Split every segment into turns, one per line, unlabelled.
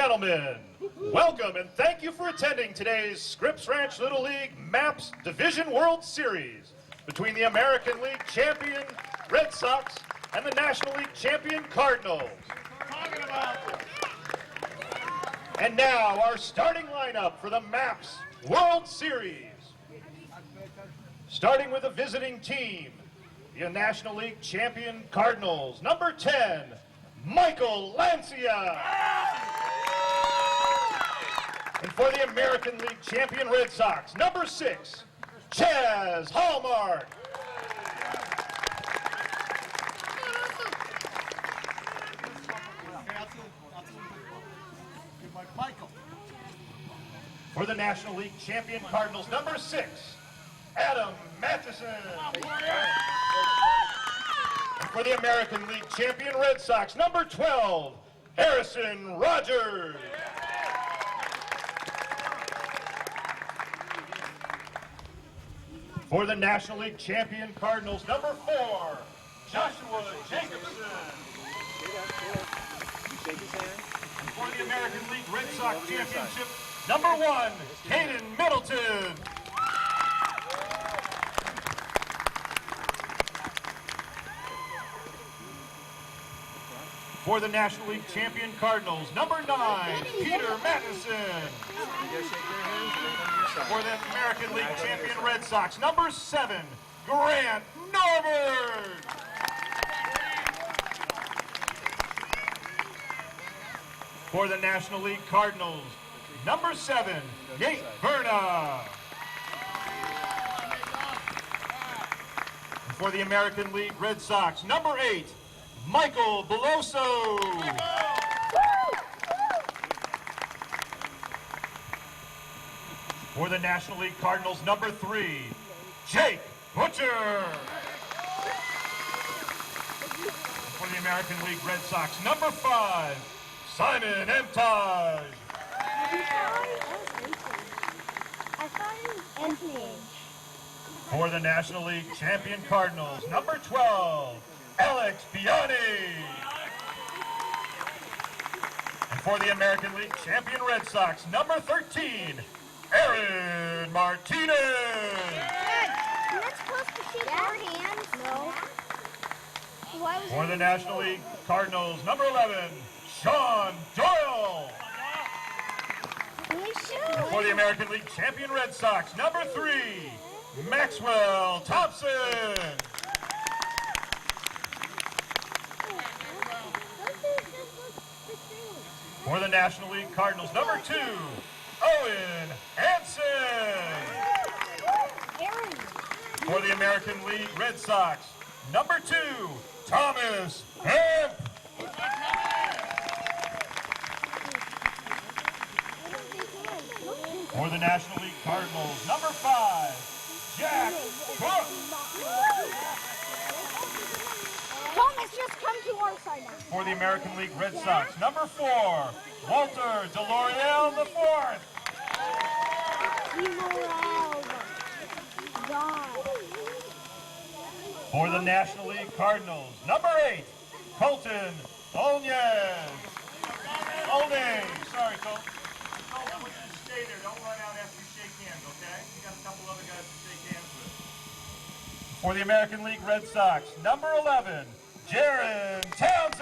gentlemen, welcome and thank you for attending today's Scripps Ranch Little League MAPS Division World Series between the American League champion Red Sox and the National League champion Cardinals. And now our starting lineup for the MAPS World Series. Starting with the visiting team, the National League champion Cardinals, number 10, Michael Lancia. And for the American League champion Red Sox, number 6, Chaz Hallmark. For the National League champion Cardinals, number 6, Adam Matheson. And for the American League champion Red Sox, number 12, Harrison Rogers. For the National League champion Cardinals, number 4, Joshua Jacobson. And for the American League Red Sox championship, number 1, Caden Middleton. For the National League champion Cardinals, number 9, Peter Matheson. For the American League champion Red Sox, number 7, Grant Norbert. For the National League Cardinals, number 7, Nate Verna. For the American League Red Sox, number 8, Michael Beloso. For the National League Cardinals, number 3, Jake Butcher. For the American League Red Sox, number 5, Simon Emtage. For the National League champion Cardinals, number 12, Alex Biani. And for the American League champion Red Sox, number 13, Aaron Martinez.
You're not supposed to shake our hands. No.
For the National League Cardinals, number 11, Sean Doyle. And for the American League champion Red Sox, number 3, Maxwell Thompson. For the National League Cardinals, number 2, Owen Hansen. For the American League Red Sox, number 2, Thomas Hemp. For the National League Cardinals, number 5, Jack Cook.
Thomas, just come to our side now.
For the American League Red Sox, number 4, Walter DeLoreal IV. For the National League Cardinals, number 8, Colton Olney. Sorry, Colton. I want you to stay there. Don't run out after you shake hands, okay? You got a couple other guys to shake hands with. For the American League Red Sox, number 11, Jaron Townsend.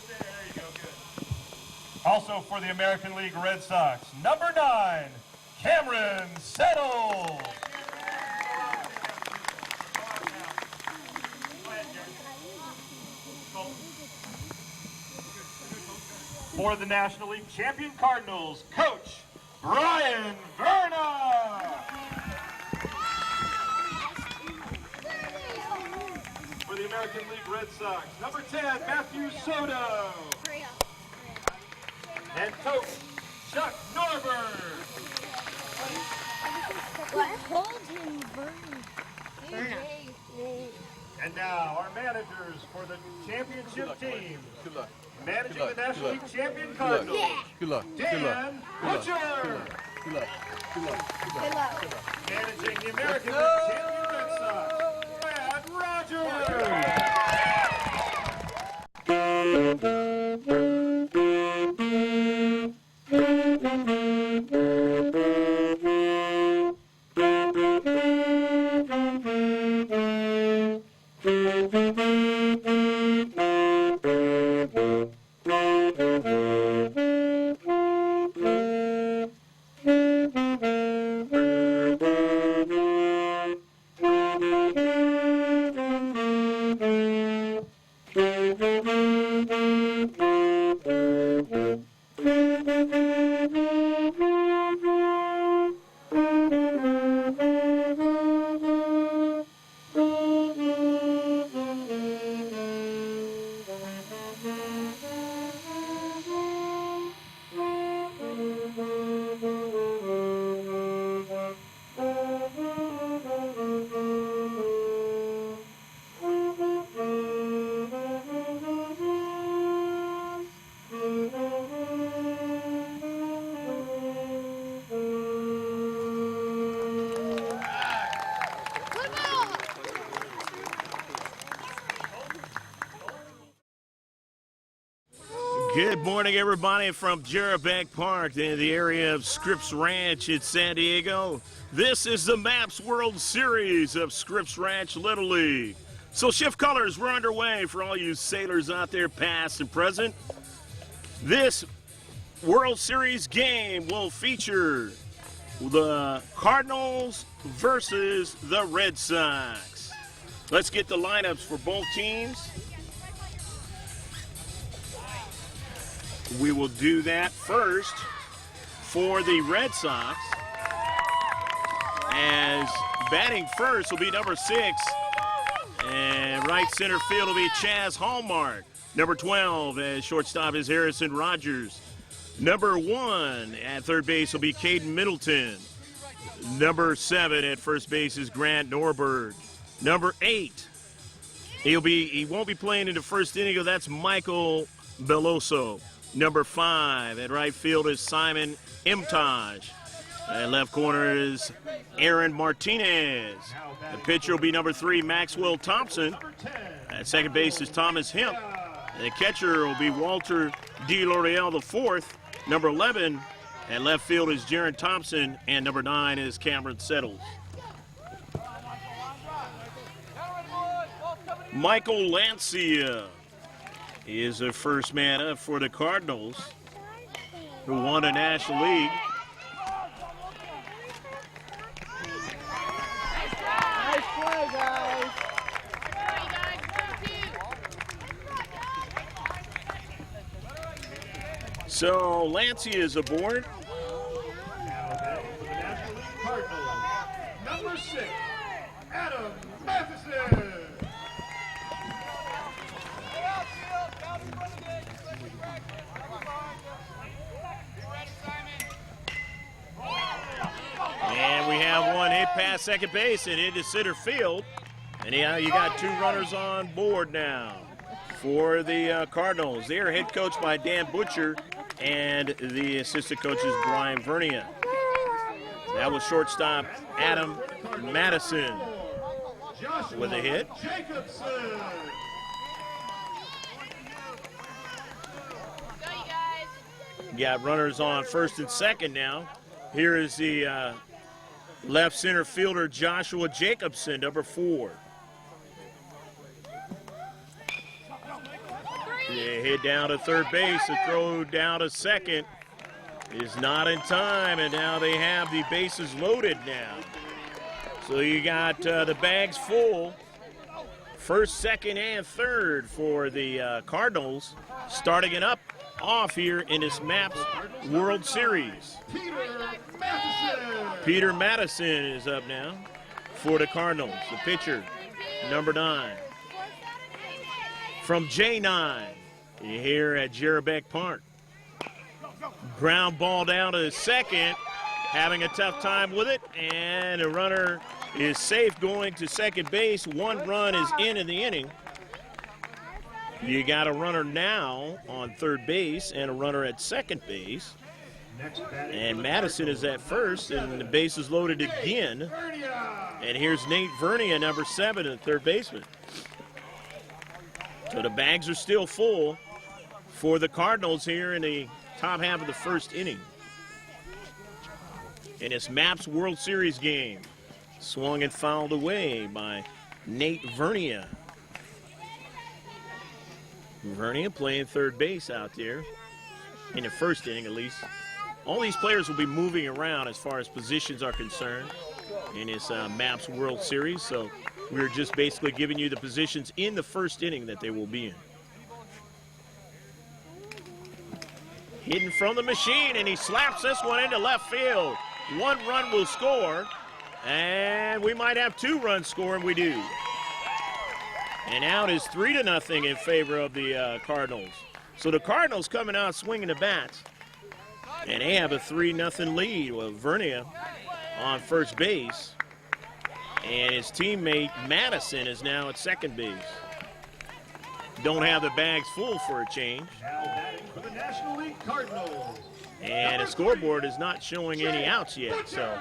There you go, good. Also for the American League Red Sox, number 9, Cameron Settle. For the National League champion Cardinals, Coach Brian Verna. For the American League Red Sox, number 10, Matthew Soto. And Coach Chuck Norbert. And now our managers for the championship team.
Good luck.
Managing the National League champion Cardinals.
Good luck.
Dan Butcher.
Good luck.
Managing the American League champion Red Sox, Brad Rogers.
Good morning, everybody, from Jarrett Park in the area of Scripps Ranch in San Diego. This is the MAPS World Series of Scripps Ranch Little League. So shift colors, we're underway for all you sailors out there, past and present. This World Series game will feature the Cardinals versus the Red Sox. Let's get the lineups for both teams. We will do that first for the Red Sox. As batting first will be number 6. And right center field will be Chaz Hallmark. Number 12 as shortstop is Harrison Rogers. Number 1 at third base will be Caden Middleton. Number 7 at first base is Grant Norberg. Number 8, he won't be playing in the first inning, that's Michael Beloso. Number 5 at right field is Simon Imtaj. At left corner is Aaron Martinez. The pitcher will be number 3, Maxwell Thompson. At second base is Thomas Hemp. And the catcher will be Walter DeLoreal IV. Number 11 at left field is Jaron Thompson. And number 9 is Cameron Settles. Michael Lancia is the first man up for the Cardinals, who won a National League.
Nice play, guys.
So Lancia is aboard.
Now back for the National League Cardinals, number 6, Adam Matheson.
And we have one hit past second base and into center field. And you got 2 runners on board now for the Cardinals. They are head coached by Dan Butcher, and the assistant coach is Brian Vernia. That was shortstop Adam Madison with a hit. Got runners on first and second now. Here is the left center fielder Joshua Jacobson, number 4. They hit down to third base. The throw down to second is not in time, and now they have the bases loaded now. So you got the bags full. First, second, and third for the Cardinals, starting it up off here in this MAPS World Series. Peter Madison is up now for the Cardinals. The pitcher, number 9. From J9, here at Jarrett Park. Ground ball down to second, having a tough time with it, and the runner is safe going to second base. 1 run is in the inning. You got a runner now on third base and a runner at second base. And Madison is at first, and the base is loaded again. And here's Nate Vernia, number 7, at third baseman. So the bags are still full for the Cardinals here in the top half of the first inning. In this MAPS World Series game, swung and fouled away by Nate Vernia. Vernia playing third base out there in the first inning at least. All these players will be moving around as far as positions are concerned in this MAPS World Series. So we're just basically giving you the positions in the first inning that they will be in. Hitting from the machine, and he slaps this one into left field. 1 run will score, and we might have 2 runs score, and we do. And out is 3-0 in favor of the Cardinals. So the Cardinals coming out swinging the bats, and they have a 3-0 lead with Vernia on first base, and his teammate Madison is now at second base. Don't have the bags full for a change.
Now batting for the National League Cardinals.
And the scoreboard is not showing any outs yet, so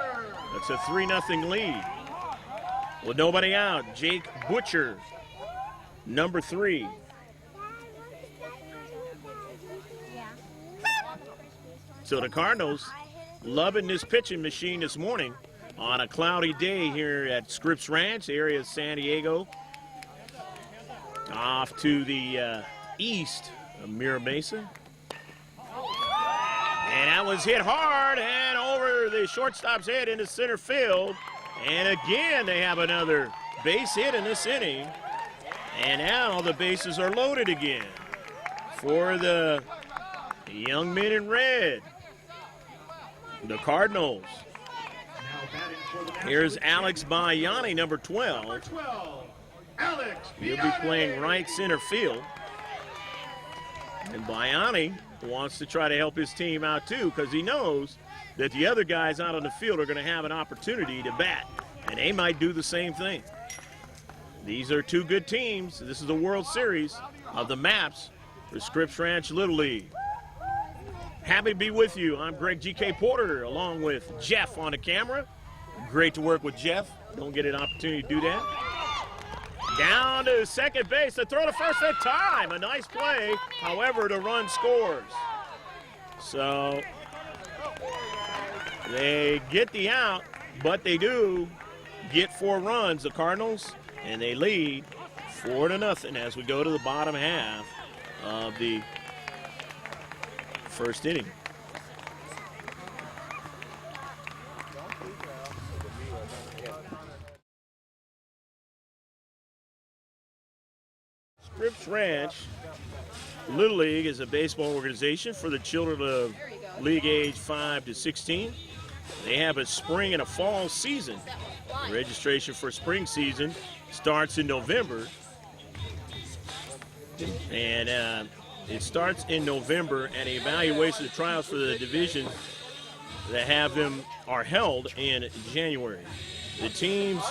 it's a 3-0 lead. With nobody out, Jake Butcher, number 3. So the Cardinals loving this pitching machine this morning on a cloudy day here at Scripps Ranch, area of San Diego. Off to the east of Mira Mesa. And that was hit hard and over the shortstop's head into center field. And again, they have another base hit in this inning. And now the bases are loaded again for the young men in red, the Cardinals. Here's Alex Bayani, number 12.
Number 12, Alex
He'll be playing right center field. And Bayani wants to try to help his team out too, because he knows that the other guys out on the field are going to have an opportunity to bat, and they might do the same thing. These are 2 good teams. This is the World Series of the MAPS for Scripps Ranch Little League. Happy to be with you. I'm Greg G.K. Porter, along with Jeff on the camera. Great to work with Jeff. Don't get an opportunity to do that. Down to second base to throw to first in time. A nice play. However, the run scores. So they get the out, but they do get 4 runs, the Cardinals, and they lead 4-0 as we go to the bottom half of the first inning. Scripps Ranch Little League is a baseball organization for the children of league age 5 to 16. They have a spring and a fall season. Registration for spring season starts in November. And it starts in November, and the evaluation of trials for the division that have them are held in January. The teams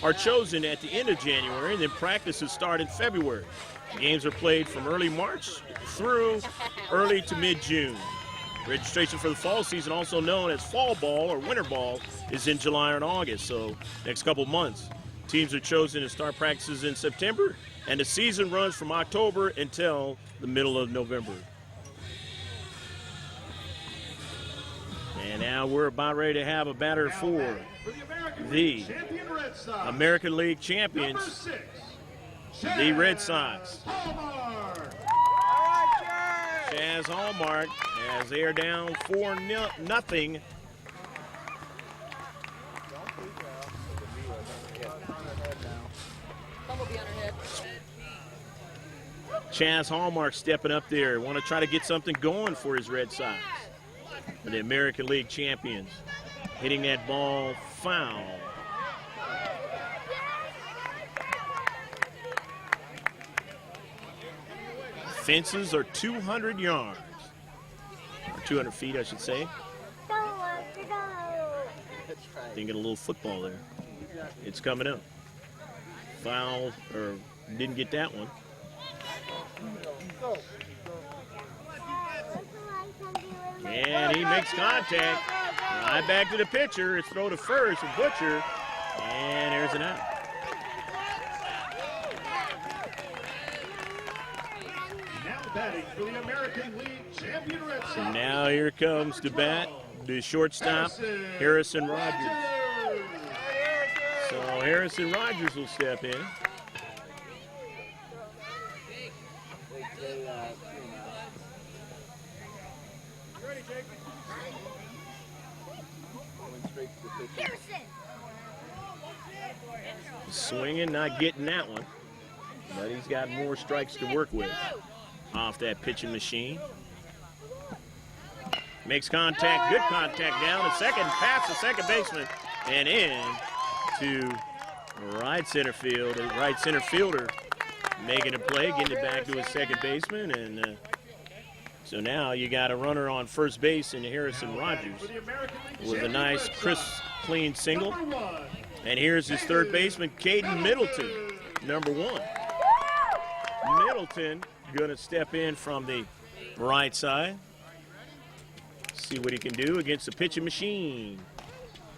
are chosen at the end of January, and then practices start in February. Games are played from early March through early to mid-June. Registration for the fall season, also known as fall ball or winter ball, is in July and August, so next couple months. Teams are chosen to start practices in September, and the season runs from October until the middle of November. And now we're about ready to have a batter for the American League champions, the Red Sox. Chaz Hallmark, as they are down 4-0. Chaz Hallmark stepping up there. Want to try to get something going for his Red Sox. The American League champions. Hitting that ball foul. Fences are 200 yards. Or 200 feet, I should say. Thinking a little football there. It's coming up. Foul, or didn't get that one. And he makes contact. Right back to the pitcher. It's throw to first with Butcher. And there's an out.
Now batting for the American League champion Red Sox.
So now here comes to bat the shortstop, Harrison Rogers. So Harrison Rogers will step in. Swinging, not getting that one. But he's got more strikes to work with off that pitching machine. Makes contact, good contact down to second, past the second baseman, and in to right center field. The right center fielder making a play, getting it back to his second baseman, and so now you got a runner on first base in Harrison Rogers with a nice, crisp, clean single. And here's his third baseman, Caden Middleton, number 1. Middleton going to step in from the right side. See what he can do against the pitching machine.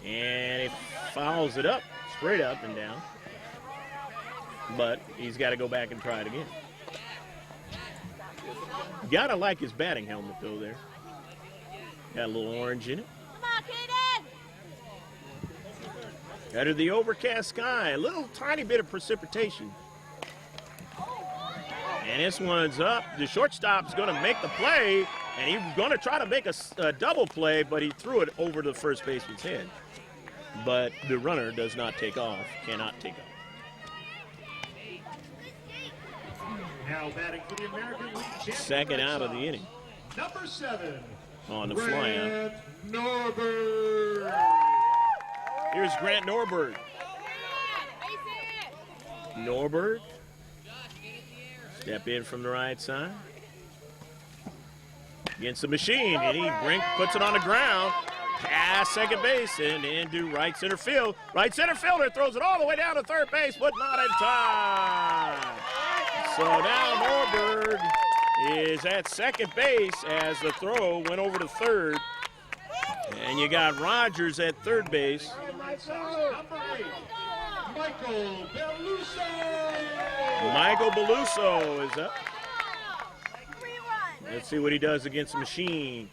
And he fouls it up, straight up and down. But he's got to go back and try it again. Gotta like his batting helmet, though, there. Got a little orange in it.
Come on, Kaden!
Under the overcast sky, a little tiny bit of precipitation. And this one's up. The shortstop's going to make the play, and he's going to try to make a double play, but he threw it over the first baseman's head. But the runner does not take off, cannot take off.
Now batting for the American League champion
Second
Red
out of
Sox,
the inning.
Number 7.
On the fly out.
Grant Norberg.
Here's Grant Norberg. Norberg. Step in from the right side. Against the machine, and he puts it on the ground. Past second base and into right center field. Right center fielder throws it all the way down to third base, but not in time. So now Norberg is at second base as the throw went over to third. And you got Rogers at third base.
Number 8, Michael Beluso.
Michael Beluso is up. Let's see what he does against the machine.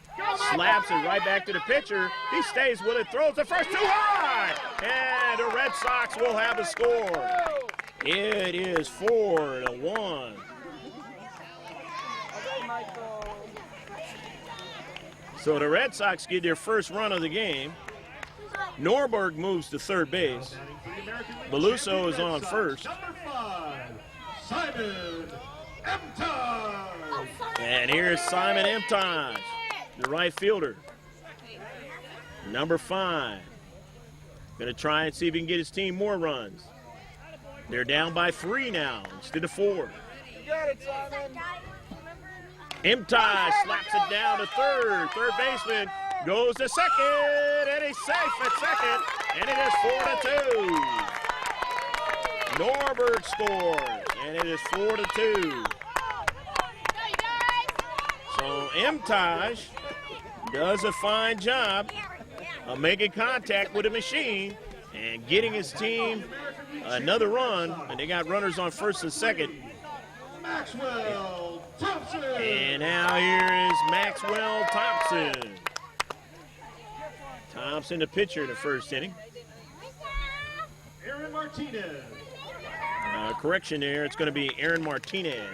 Slaps it right back to the pitcher. He stays with it, throws the first too high. And the Red Sox will have a score. It is 4-1. So the Red Sox get their first run of the game. Norberg moves to third base. Beluso is on first.
Number 5, Simon Emton.
And here's Simon Emton, the right fielder. Number 5. Going to try and see if he can get his team more runs. They're down by 3 now instead of 4.
You got it, Simon.
Emton slaps it down to third. Third baseman goes to second, and he's safe at second, and it is 4-2. Norberg scores, and it is 4-2. So Emton does a fine job of making contact with the machine and getting his team another run, and they got runners on first and second.
Maxwell Thompson.
And now here is Maxwell Thompson. Thompson, the pitcher in the first inning.
Aaron Martinez.
Correction there, it's going to be Aaron Martinez.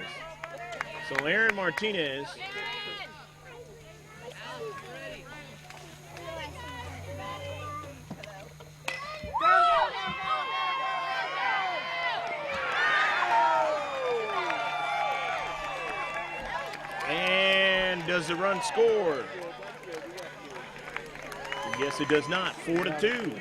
So Aaron Martinez and does the run score? I guess it does not. 4-2.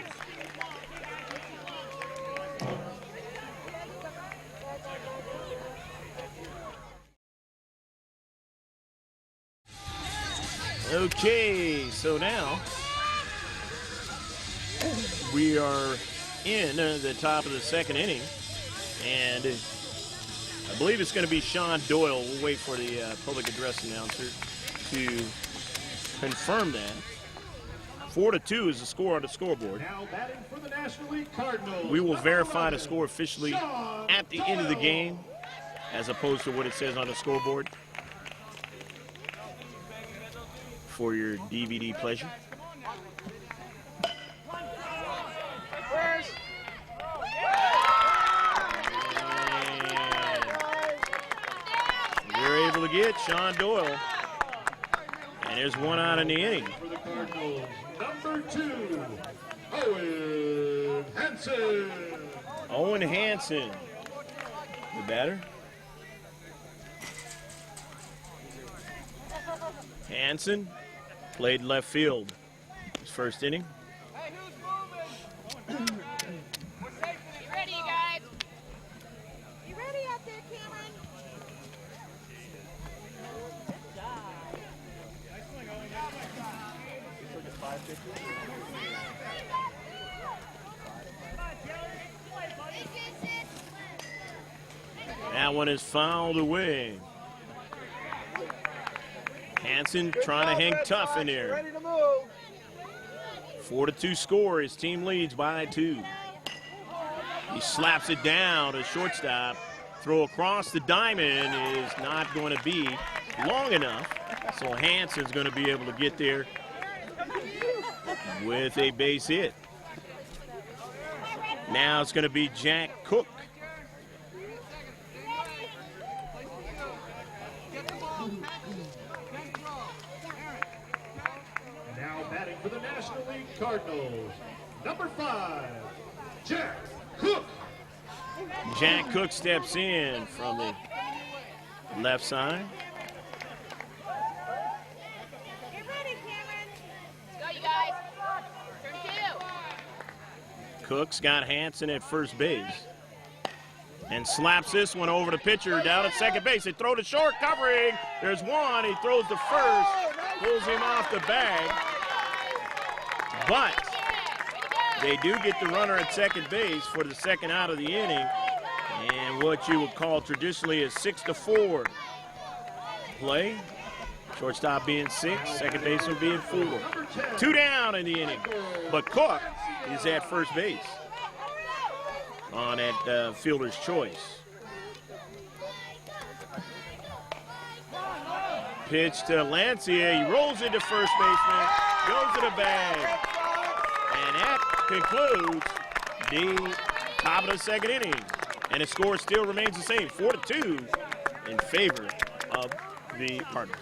Okay, so now we are in the top of the second inning, and I believe it's going to be Sean Doyle. We'll wait for the public address announcer to confirm that. 4-2 is the score on the scoreboard.
Now batting for the National League Cardinals.
We will verify the score officially at the end of the game, as opposed to what it says on the scoreboard, for your DVD pleasure. And we're able to get Sean Doyle And there's one out in the inning.
For the Cardinals, number 2, Owen Hansen.
Owen Hansen, the batter. Hansen played left field his first inning.
Hey, who's moving? We're safe. You ready, you guys?
You ready out there, Cameron?
That one is fouled away. Hansen trying to hang tough in there.
Ready to move.
4-2 score. His team leads by 2. He slaps it down to shortstop. Throw across the diamond is not going to be long enough. So Hansen's going to be able to get there with a base hit. Now it's going to be Jack Cook.
Now batting for the National League Cardinals, number 5, Jack Cook.
Jack Cook steps in from the left side.
Get ready, Cameron.
Go, you guys. Turn 2.
Cook's got Hansen at first base. And slaps this one over the pitcher down at second base. They throw to short, covering. There's one. He throws to first. Pulls him off the bag. But they do get the runner at second base for the second out of the inning. And what you would call traditionally a 6-4 play. Shortstop being 6, second baseman being 4. 2 down in the inning. But Cook is at first base on that fielder's choice. Pitch to Lancia. He rolls into first baseman, goes to the bag. And that concludes the top of the second inning. And the score still remains the same, 4-2 in favor of the Cardinals.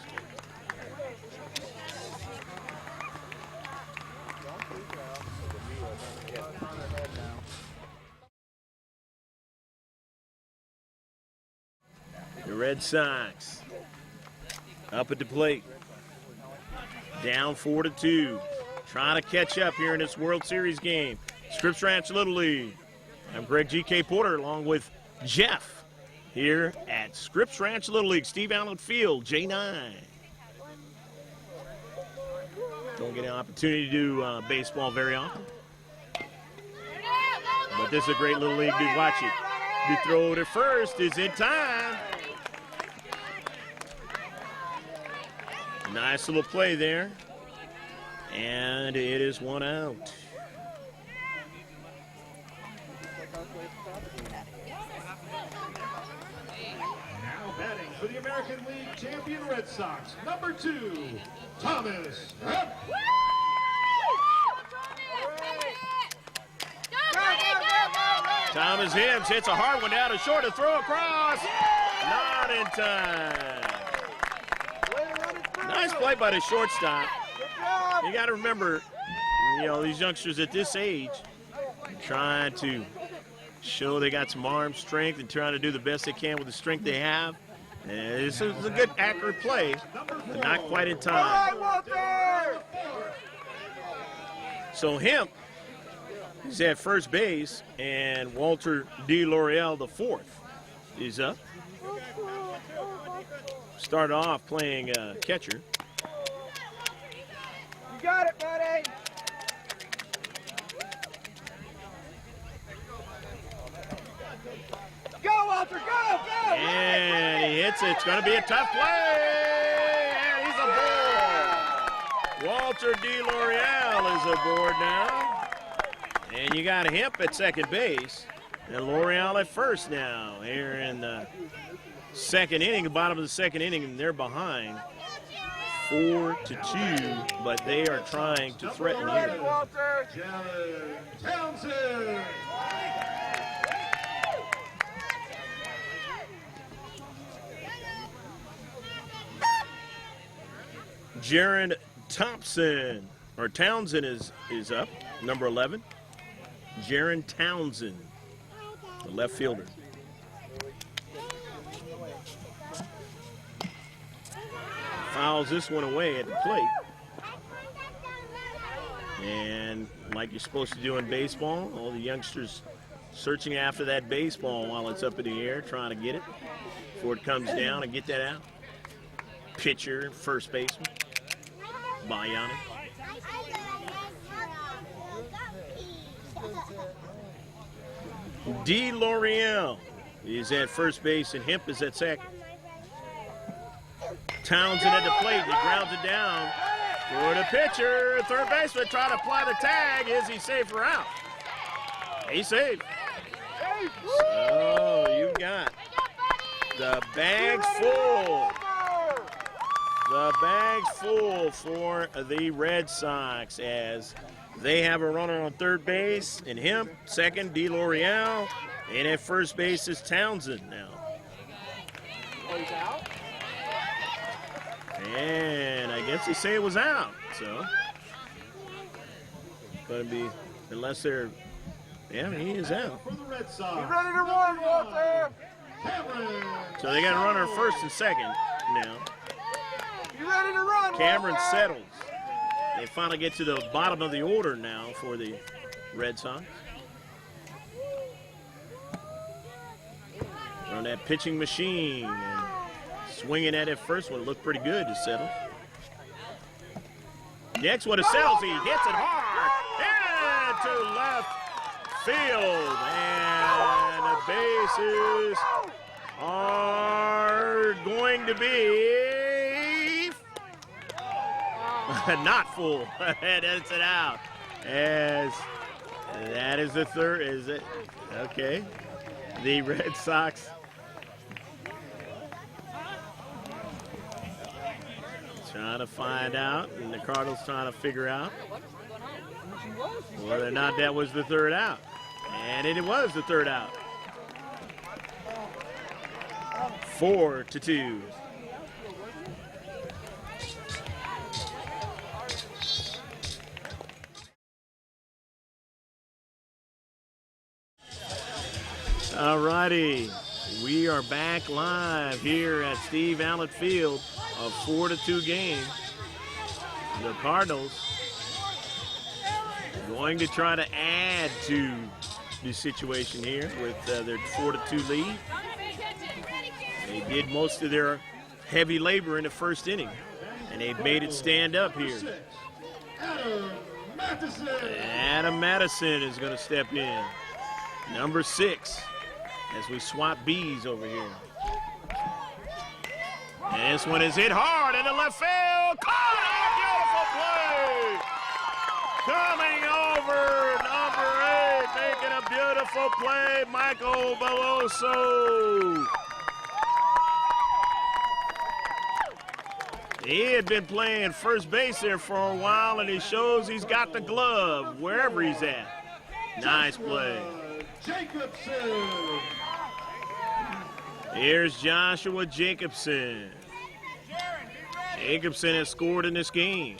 The Red Sox up at the plate. Down 4-2. Trying to catch up here in this World Series game. Scripps Ranch Little League. I'm Greg G.K. Porter along with Jeff here at Scripps Ranch Little League. Steve Allen Field, J9. Don't get an opportunity to do baseball very often. But this is a great little league to watch it. The throw to first is in time. Nice little play there. And it is one out.
Now batting for the American League champion Red Sox, number 2, Thomas Hemp.
Thomas Hibbs hits a hard one down to short, to throw across. Not in time. Nice play by the shortstop. You got to remember, you know, these youngsters at this age trying to show they got some arm strength and trying to do the best they can with the strength they have. And this is a good, accurate play, but not quite in time. So Hemp is at first base, and Walter D. L'Oreal, the fourth, is up. Started off playing catcher.
You got it, buddy. Go, Walter, go, go.
And he hits it. It's going to be a tough play. And he's aboard. Walter D. L'Oreal is aboard now. And you got Hemp at second base. And L'Oreal at first now here in the second inning, the bottom of the second inning, and they're behind 4-2, but they are trying to threaten here.
Walter.
Townsend.
Jaron Townsend is up, number 11. Jaron Townsend, the left fielder. Fouls this one away at the plate. And like you're supposed to do in baseball, all the youngsters searching after that baseball while it's up in the air, trying to get it before it comes down and get that out. Pitcher, first baseman, Bayani. DeLoreal is at first base and Hemp is at second. Townsend at the plate, he grounds it down for the pitcher. Third baseman trying to apply the tag. Is he safe or out? He's safe. So you've got the bags full. The bags full for the Red Sox as they have a runner on third base and Hemp, second, DeLoreal, and at first base is Townsend now. And I guess they say it was out, so going to be, unless they're, yeah, he is out.
For the Red Sox.
You ready to run, Walter?
Cameron.
So they got a runner first and second now.
You ready to run,
Cameron
Walter?
settles. They finally get to the bottom of the order now for the Red Sox. On that pitching machine and swinging at it first one looked pretty good to settle. Next one to settles, he hits it hard into left field, and the bases are going to be not full. And it's it out. As that is the third, is it? Okay. The Red Sox trying to find out, and the Cardinals trying to figure out whether or not that was the third out. And it was the third out. 4-2. All righty, we are back live here at Steve Allen Field, a 4-2 game. The Cardinals going to try to add to the situation here with their 4-2 lead. They did most of their heavy labor in the first inning, and they've made it stand up here. Adam Madison is going to step in, number 6. As we swap B's over here. And this one is hit hard into left field. Caught a beautiful play. Coming over, number 8, making a beautiful play, Michael Beloso. He had been playing first base there for a while, and he shows he's got the glove wherever he's at. Nice play.
Jacobson.
Here's Joshua Jacobson. Jacobson has scored in this game.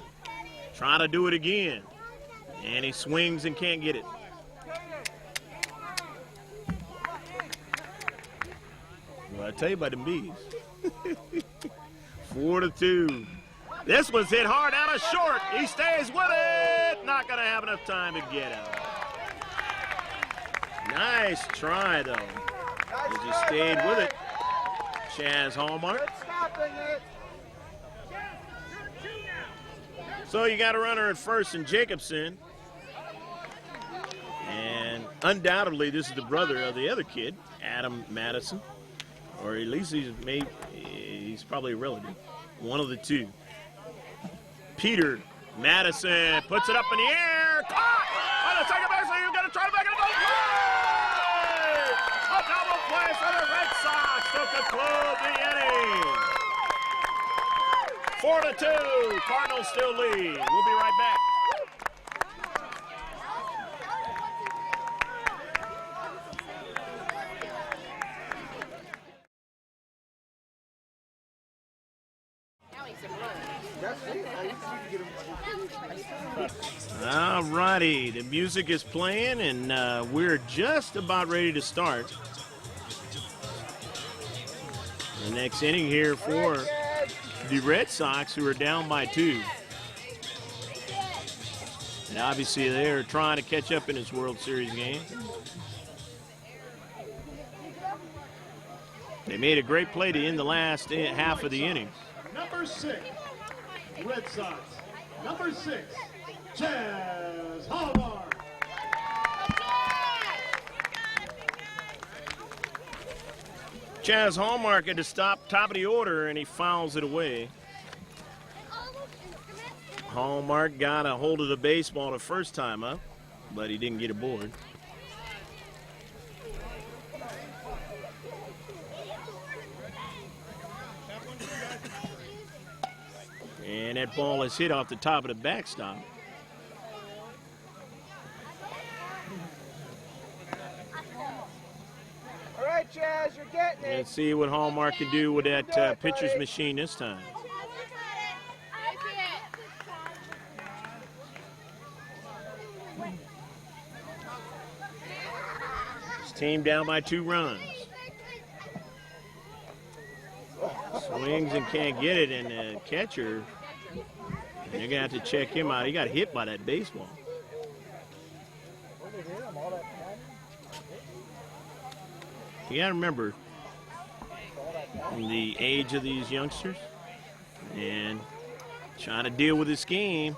Trying to do it again. And he swings and can't get it. Well, I tell you about them bees. 4-2. This one's hit hard out of short. He stays with it. Not going to have enough time to get him. Nice try, though. As he stayed with it. Chaz Hallmark. So you got a runner at first in Jacobson. And undoubtedly, this is the brother of the other kid, Adam Madison. Or at least he's probably a relative. One of the two. Peter Madison puts it up in the air. Caught on the second baseline. You've got to try to make it a double play. A double play for the Red Sox to conclude the inning. 4-2. Cardinals still lead. We'll be right back.
That's it.
All righty, the music is playing, and we're just about ready to start the next inning here for the Red Sox, who are down by 2. And obviously they're trying to catch up in this World Series game. They made a great play to end the last half of the inning.
Number 6, Red Sox. Number 6, Chaz Hallmark.
Chaz Hallmark at the top of the order, and he fouls it away. Hallmark got a hold of the baseball the first time up, but he didn't get aboard. And that ball is hit off the top of the backstop.
All right, Chaz, you're getting it.
Let's see what Hallmark can do with that pitcher's machine this time. His team down by 2 runs. Swings and can't get it, and the catcher, they're going to have to check him out. He got hit by that baseball. You got to remember the age of these youngsters and trying to deal with this game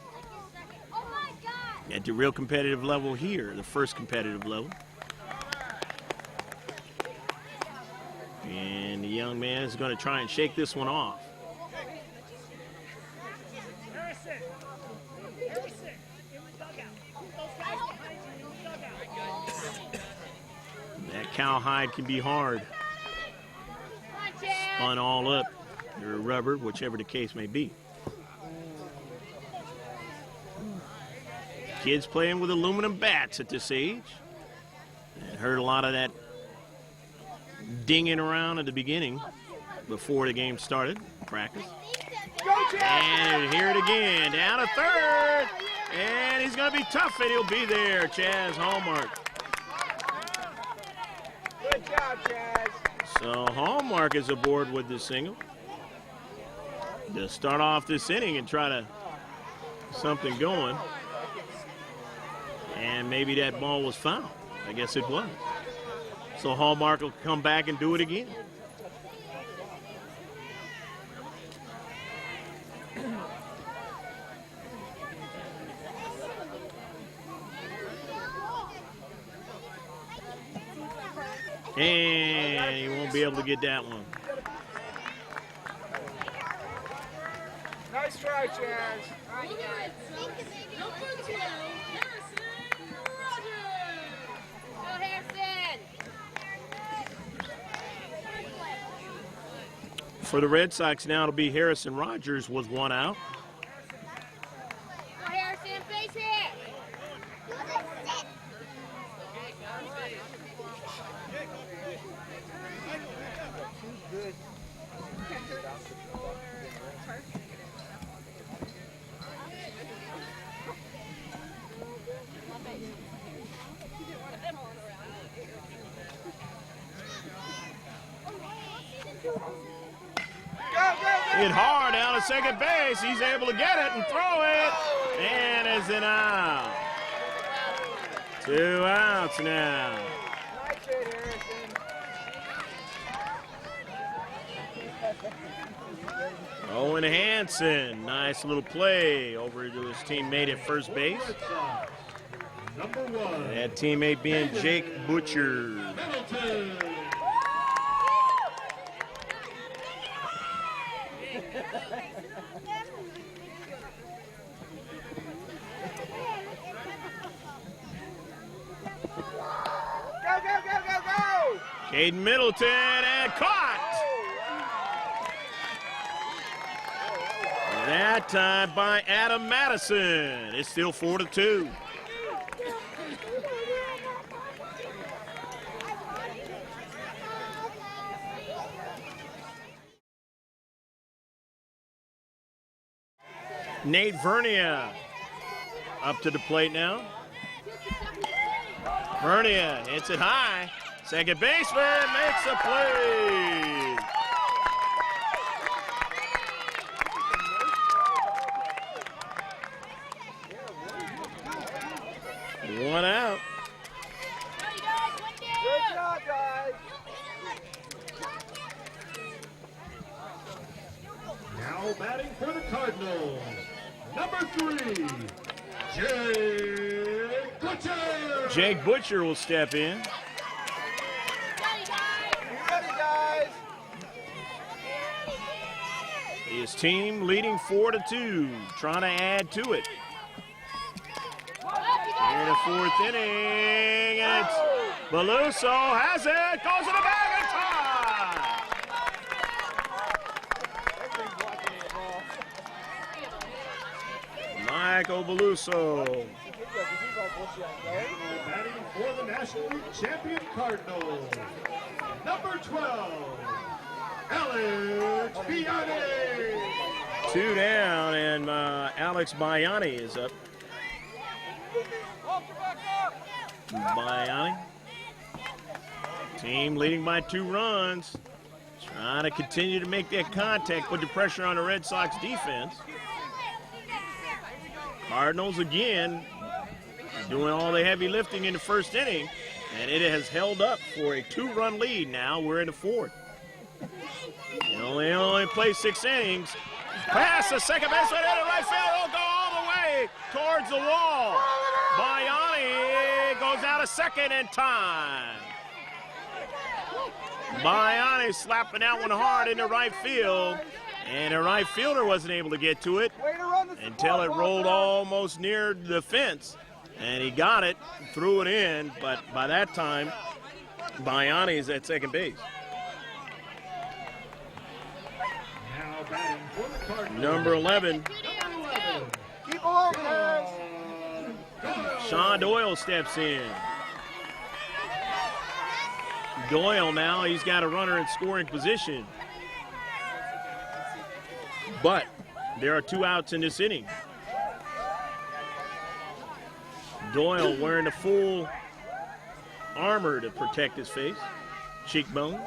at the real competitive level here, the first competitive level. And the young man is going to try and shake this one off. That cowhide can be hard. Spun all up, or rubber, whichever the case may be. Kids playing with aluminum bats at this age. And heard a lot of that dinging around at the beginning before the game started, practice. And here it again, down to third. And he's going to be tough, and he'll be there, Chaz Hallmark.
Good job, Chaz.
So Hallmark is aboard with this single to start off this inning and try to something going. And maybe that ball was fouled. I guess it was. So Hallmark will come back and do it again. And he won't be able to get that one.
Nice try, Chaz.
For the Red Sox now, it'll be Harrison Rogers with 1 out.
Harrison, face hit.
Hit hard down to second base. He's able to get it and throw it. And it's an out. 2 outs now.
Nice hit, Harrison.
Owen Hansen, nice little play over to his teammate at first base.
Number 1,
That teammate being Jake Butcher.
Middleton.
Go, go, go, go, go!
Caden Middleton, and caught! That time by Adam Madison. It's still 4-2. Nate Vernia up to the plate now. Vernia hits it high. Second baseman makes a play. One out.
Good job, guys.
Now batting for the Cardinals, number 3, Jake Butcher.
Jake Butcher will step in.
You ready, guys?
His team leading 4-2, trying to add to it. In the 4th inning, and it's Beluso has it, goes in the bag and tie. Michael Beluso.
Batting for the National League champion Cardinals, number 12, Alex Biani.
2 down, and Alex Biani is up. Biani. Team leading by 2 runs. Trying to continue to make that contact, put the pressure on the Red Sox defense. Cardinals again doing all the heavy lifting in the 1st inning, and it has held up for a 2-run lead now. We're in the 4th. They only play 6 innings. Pass the second baseman into right field. It'll go all the way towards the wall. Biani goes out of second in time. Biani slapping that one hard into right field, and the right fielder wasn't able to get to it until it rolled almost near the fence, and he got it, threw it in, but by that time, Biani is at second base.
Now batting for the Cardinals,
Number 11,
Keep along, guys.
Sean Doyle steps in. Doyle now, he's got a runner in scoring position. But there are 2 outs in this inning. Doyle wearing the full armor to protect his face, cheekbones.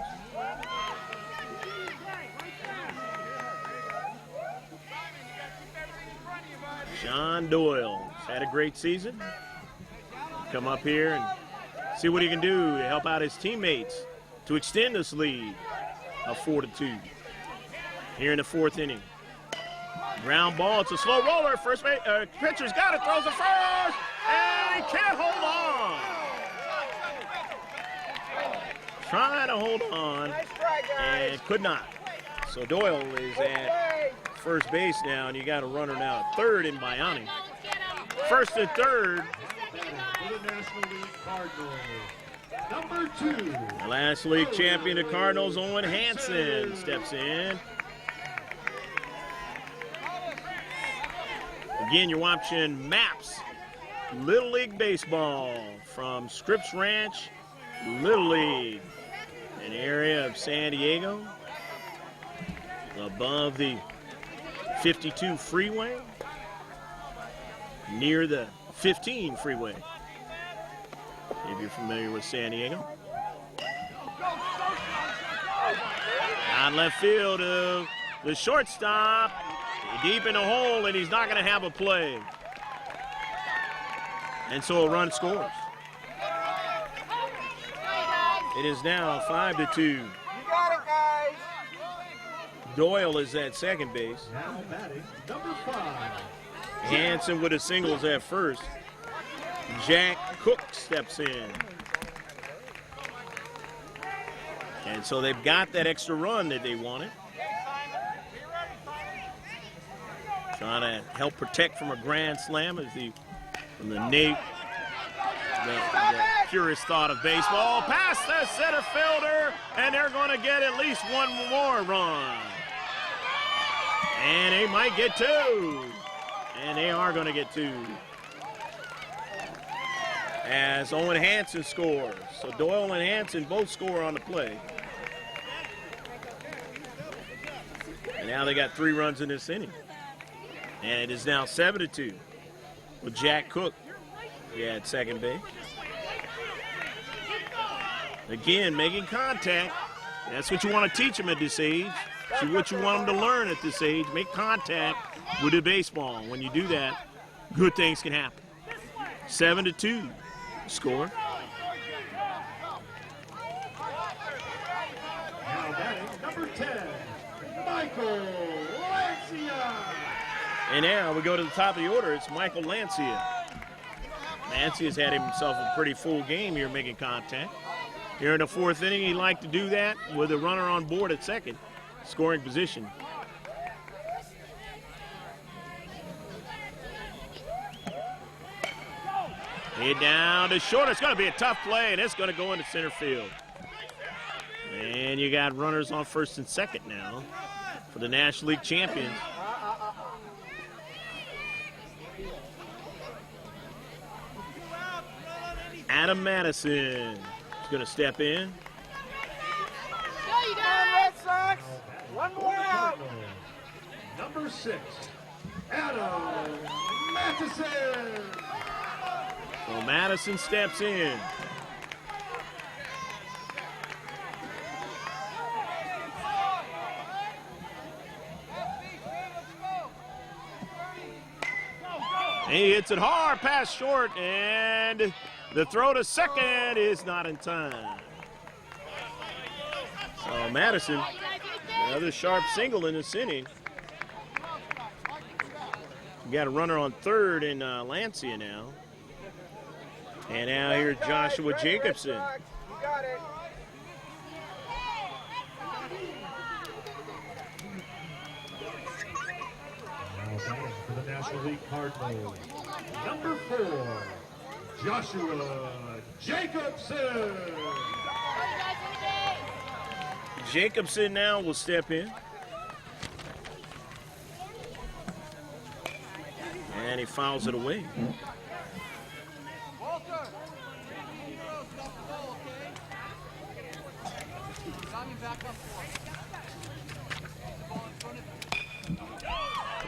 Sean Doyle has had a great season. Come up here and see what he can do to help out his teammates to extend this lead of 4-2 here in the 4th inning. Ground ball, it's a slow roller. First base, pitcher's got it, throws it first, and he can't hold on. Trying to hold on and could not. So Doyle is at first base now, and you got a runner now at third in Biani. First and third.
for the National League Cardinals, number 2.
The last league champion, the Cardinals, Owen Hansen steps in. Again, you're watching MAPS Little League Baseball from Scripps Ranch, Little League, an area of San Diego, above the 52 freeway, near the 15 freeway, if you're familiar with San Diego. Out left field of the shortstop, deep in the hole, and he's not going to have a play. And so a run scores. It is now 5-2.
You got it, guys.
Doyle is at second base.
Now batting, number 5.
Hansen with a singles at first. Jack Cook steps in. And so they've got that extra run that they wanted. Trying to help protect from a grand slam as the purest thought of baseball. Past the center fielder, and they're going to get at least one more run. And they might get 2. And they are going to get 2. As Owen Hansen scores. So Doyle and Hansen both score on the play. And now they got 3 runs in this inning. And it is now 7-2 with Jack Cook at second base. Again, making contact. That's what you want to teach them at this age. It's what you want them to learn at this age. Make contact with the baseball. When you do that, good things can happen. 7-2 score.
Now batting number 10, Michael Lancia.
And now we go to the top of the order. It's Michael Lancia. Lancia's had himself a pretty full game here making contact. Here in the fourth inning, he'd like to do that with a runner on board at second, scoring position. Hit down to short. It's going to be a tough play, and it's going to go into center field. And you got runners on first and second now for the National League champions. Adam Madison is going to step in.
Go, you Red Sox. One more out.
Number 6, Adam Matheson.
So Madison steps in. He hits it hard past short, and the throw to second is not in time. So Madison, another sharp single in this inning. We got a runner on third in Lancia now. And now here's Joshua Jacobson.
You got it.
Now batting for the National League Cardinals, number 4, Joshua Jacobson.
Jacobson now will step in. And he fouls it away.
Walter. Back up for it. Ball in front of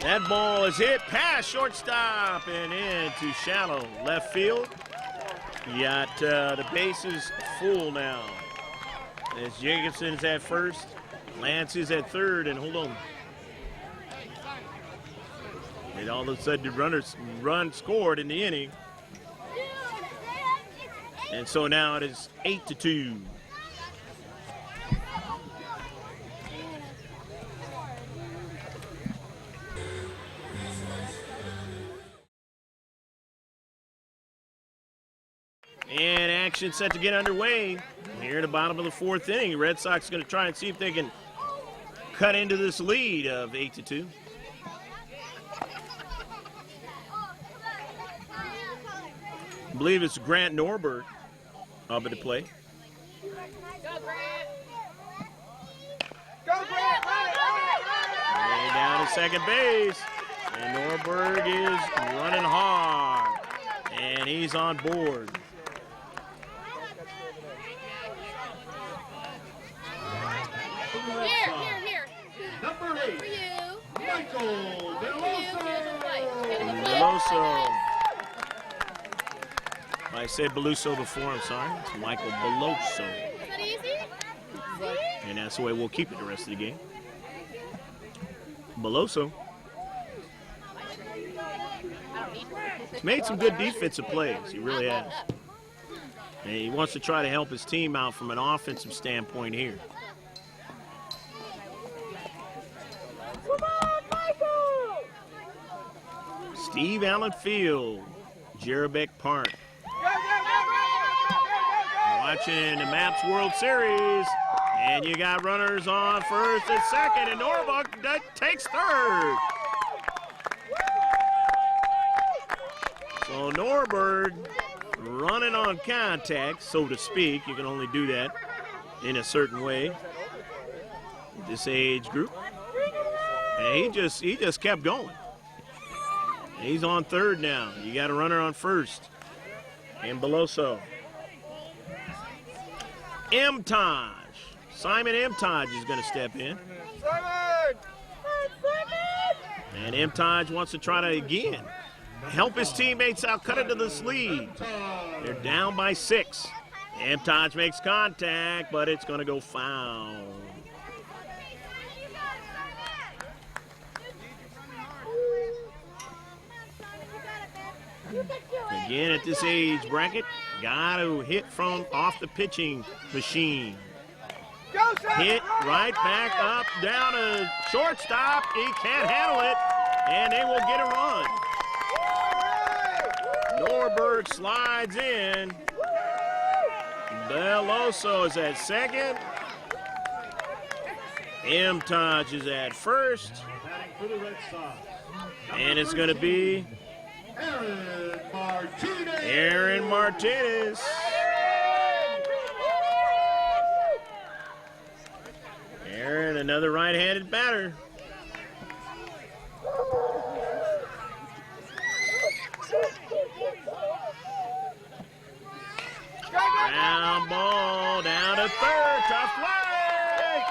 you.
That ball is hit past shortstop and into shallow left field. You got the bases full now. As Jacobson's at first, Lance is at third, and hold on. And all of a sudden, the run scored in the inning. And so now it is 8-2. And action set to get underway here at the bottom of the fourth inning. Red Sox going to try and see if they can cut into this lead of 8-2. I believe it's Grant Norberg up at the plate.
Go, Grant. Go, Grant. Run it.
And down to second base. And Norberg is running hard. And he's on board.
Here.
Number 8,
For you.
Michael
Beloso. I said Beluso before, I'm sorry. It's Michael Beloso.
Is that easy?
And that's the way we'll keep it the rest of the game. Beloso. He's made some good defensive plays. He really has. And he wants to try to help his team out from an offensive standpoint here. Steve Allen Field, Jerebeck Park. Watching the Maps World Series, and you got runners on first and second, and Norberg takes third. So Norberg running on contact, so to speak. You can only do that in a certain way with this age group. And he just kept going. He's on third now. You got a runner on first. And Beloso. Simon Emtage is going to step in. And M-Taj wants to try to again help his teammates out, cut into this lead. They're down by 6. M-Taj makes contact, but it's going to go foul. Again, at this age bracket, got to hit from off the pitching machine. Hit right back up, down to shortstop. He can't handle it, and they will get a run. Norberg slides in. Beloso is at second. M-Taj is at first. And it's going to be Aaron Martinez. Aaron, another right-handed batter. Ground ball down to third. Tough play.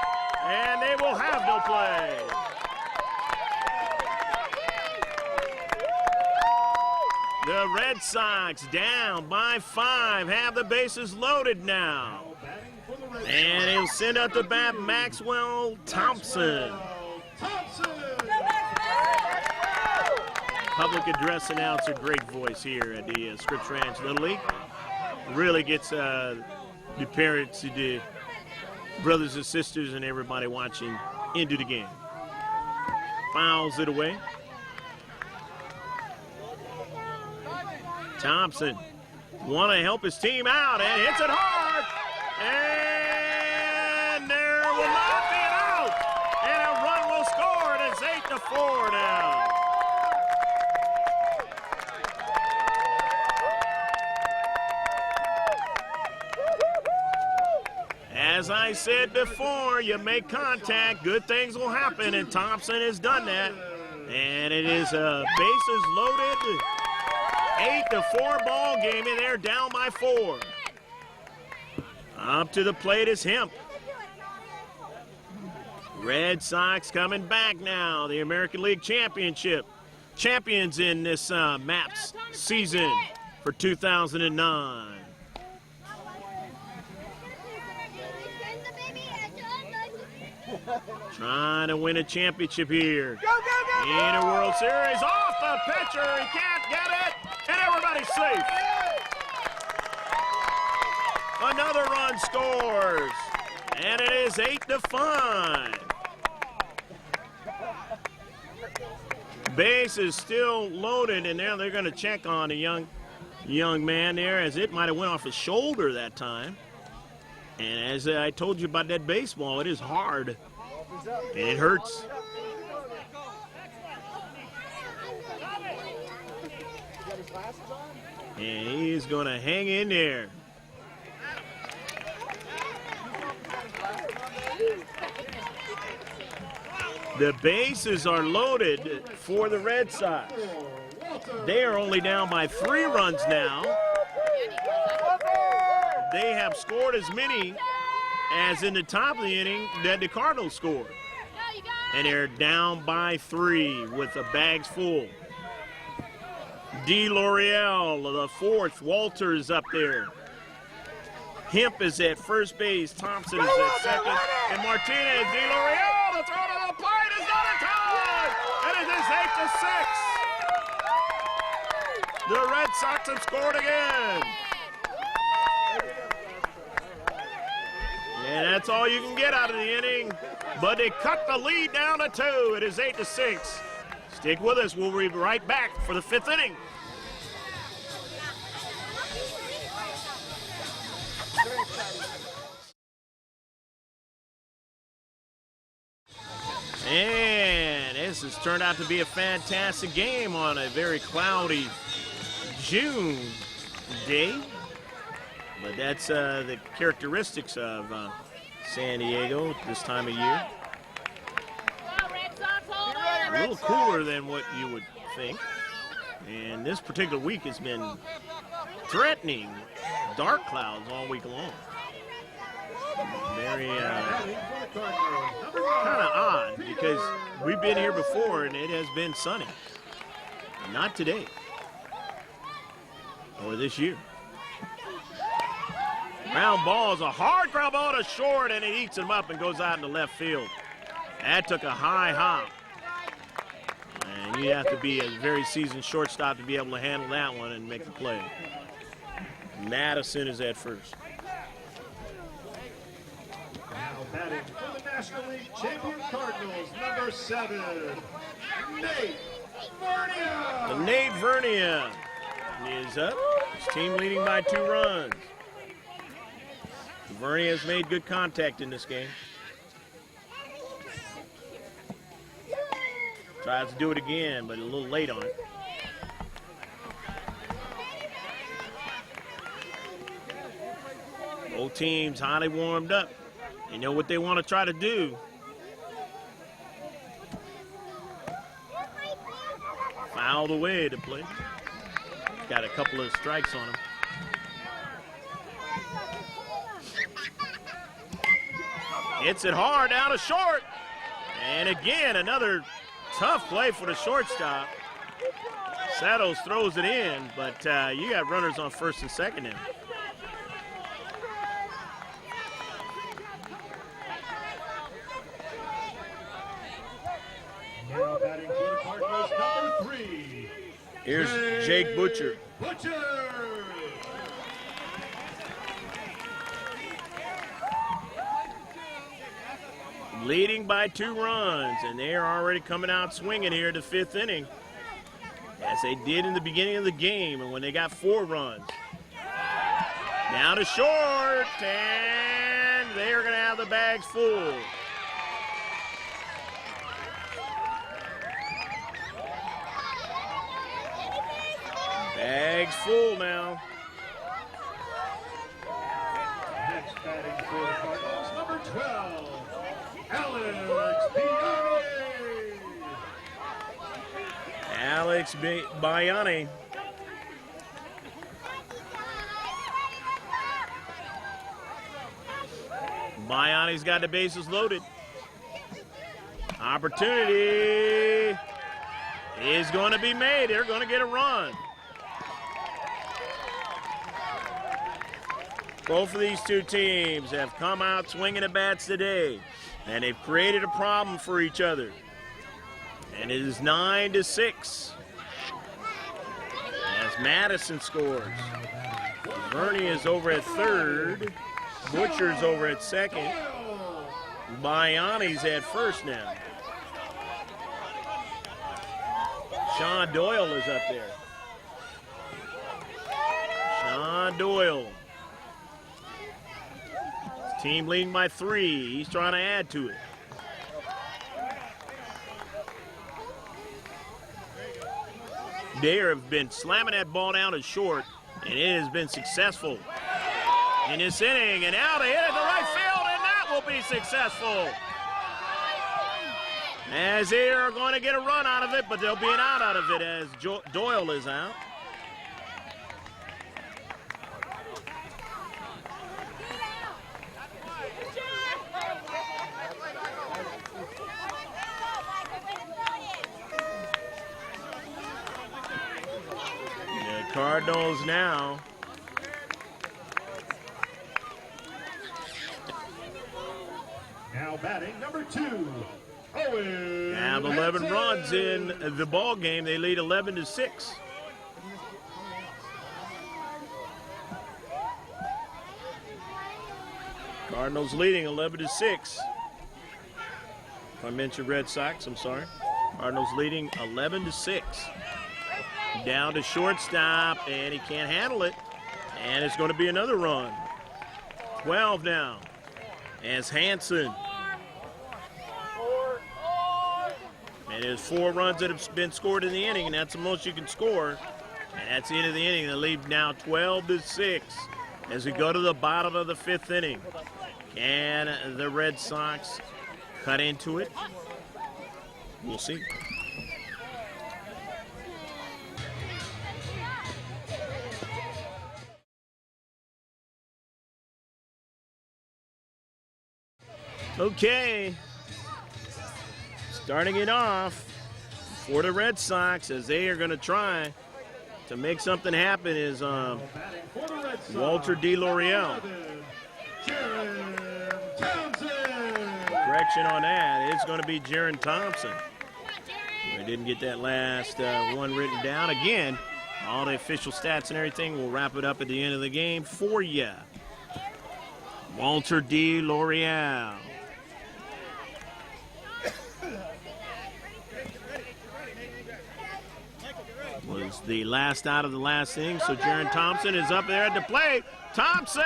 And they will have no play. The Red Sox down by 5, have the bases loaded now. And he'll send out the bat Maxwell Thompson. Public address announcer, great voice here at the Scripps Ranch Little League. Really gets the parents, the brothers and sisters and everybody watching into the game. Fouls it away. Thompson want to help his team out and hits it hard. And there will not be an out. And a run will score. And it's 8-4 now. As I said before, you make contact, good things will happen, and Thompson has done that. And it is bases loaded. 8-4 ball game, and they're down by 4. Up to the plate is Hemp. Red Sox coming back now. The American League Championship. Champions in this MAPS season for 2009. Trying to win a championship here. In a World Series. Off the pitcher. He can't get it. And everybody's safe. Another run scores. And it is 8-5. Base is still loaded, and now they're going to check on a young man there, as it might have went off his shoulder that time. And as I told you about that baseball, it is hard. And it hurts. And he's going to hang in there. The bases are loaded for the Red Sox. They are only down by 3 runs now. They have scored as many as in the top of the inning that the Cardinals scored. And they're down by 3 with the bags full. DeLoreal, the 4th. Walters up there. Hemp is at first base. Thompson is at second. And Martinez, DeLoreal, the throw to the plate is not in time. And it is 8-6. The Red Sox have scored again. And that's all you can get out of the inning. But they cut the lead down to 2. It is 8-6. Stick with us. We'll be right back for the 5th inning. And this has turned out to be a fantastic game on a very cloudy June day. But that's the characteristics of San Diego at this time of year. A little cooler than what you would think. And this particular week has been threatening dark clouds all week long. Very kind of odd because we've been here before and it has been sunny. Not today or this year. Ground ball is a hard ground ball to short, and it eats him up and goes out into left field. That took a high hop. And you have to be a very seasoned shortstop to be able to handle that one and make the play. Madison is at first.
Now batting for the National League champion Cardinals, number 7, Nate Vernia.
Nate Vernia is up. His team leading by 2 runs. Vernia has made good contact in this game. Tries to do it again, but a little late on it. Both teams highly warmed up. They know what they want to try to do. Fouled away to play. Got a couple of strikes on him. Hits it hard down to short. And again, another tough play for the shortstop. Saddles throws it in, but you got runners on first and second now.
Now batting for the Cardinals, number 3.
Here's Jake Butcher.
Butcher.
Leading by 2 runs, and they are already coming out swinging here to 5th inning, as they did in the beginning of the game, and when they got 4 runs. Down to short, and they're going to have the bags full. Bags full now.
Next batting for the Cardinals, number 12. Alex Biani.
Alex Biani. Biani's got the bases loaded. Opportunity is going to be made. They're going to get a run. Both of these 2 teams have come out swinging at bats today, and they've created a problem for each other. And it is 9-6 as Madison scores. Vernia is over at third. Butcher's over at second. Biani's at first now. Sean Doyle is up there. Sean Doyle. His team leading by 3. He's trying to add to it. They have been slamming that ball down to short, and it has been successful in this inning. And now they hit it to right field, and that will be successful. As they are going to get a run out of it, but there'll be an out of it as Doyle is out. The Cardinals now
Now batting number 2. Owen
have 11
Hansen.
runs in the ball game. They lead 11-6. Cardinals leading 11-6. If I mentioned Red Sox, I'm sorry. Cardinals leading 11-6. Down to shortstop, and he can't handle it. And it's going to be another run. 12 now as Hansen. And there's 4 runs that have been scored in the inning, and that's the most you can score. And that's the end of the inning. They lead now 12-6 as we go to the bottom of the 5th inning. Can the Red Sox cut into it? We'll see. Okay. Starting it off for the Red Sox as they are going to try to make something happen is Walter DeLoreal. Correction on that. It's going to be Jaron Thompson. We didn't get that last one written down. Again, all the official stats and everything, we'll wrap it up at the end of the game for you. Walter DeLoreal. Was the last out of the last inning, so Jaron Thompson is up there at the plate. Thompson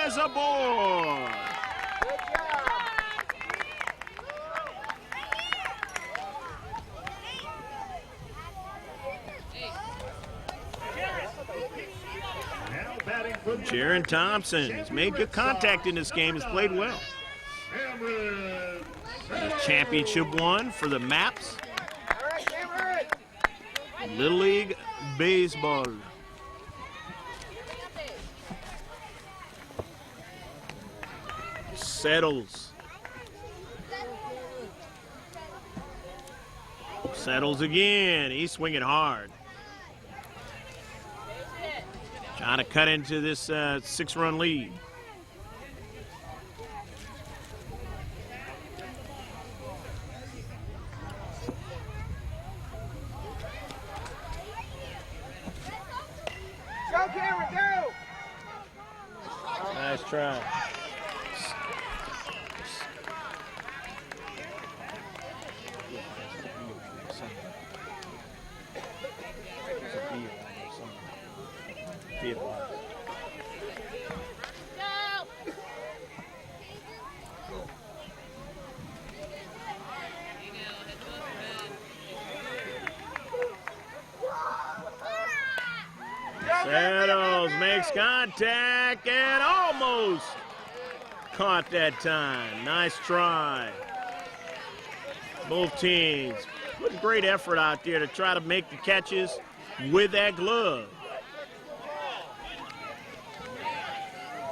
is aboard. Jaron Thompson has made good contact in this game, has played well. The championship one for the Maps. Little League Baseball. Settles. Settles again. He's swinging hard. Trying to cut into this 6-run lead.
Go, Cameron, go!
Nice try. Settles makes contact and almost caught that time. Nice try. Both teams putting great effort out there to try to make the catches with that glove.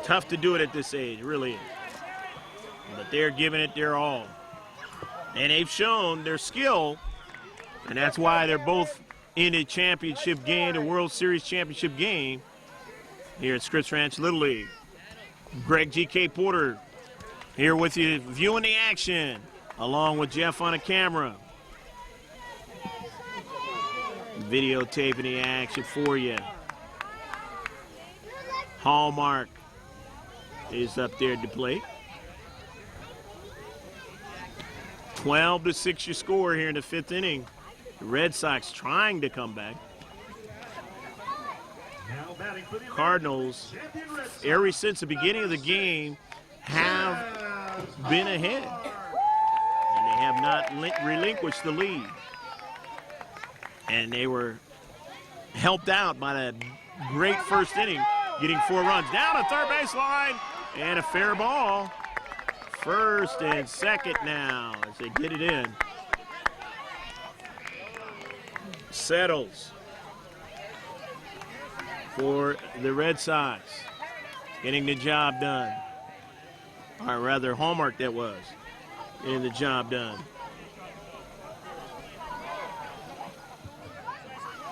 Tough to do it at this age, really is. But they're giving it their all. And they've shown their skill, and that's why they're both in a championship game, the World Series championship game here at Scripps Ranch Little League. Greg G.K. Porter here with you, viewing the action, along with Jeff on a camera. Videotaping the action for you. Hallmark is up there at the plate. 12-6 your score here in the 5th inning. The Red Sox trying to come back. Cardinals, ever since the beginning of the game, have been ahead. And they have not relinquished the lead. And they were helped out by that great first inning, getting 4 runs. Down the third base line, and a fair ball. First and second now as they get it in. Settles for the Red Sox, getting the job done. Or rather, Hallmark that was, getting the job done.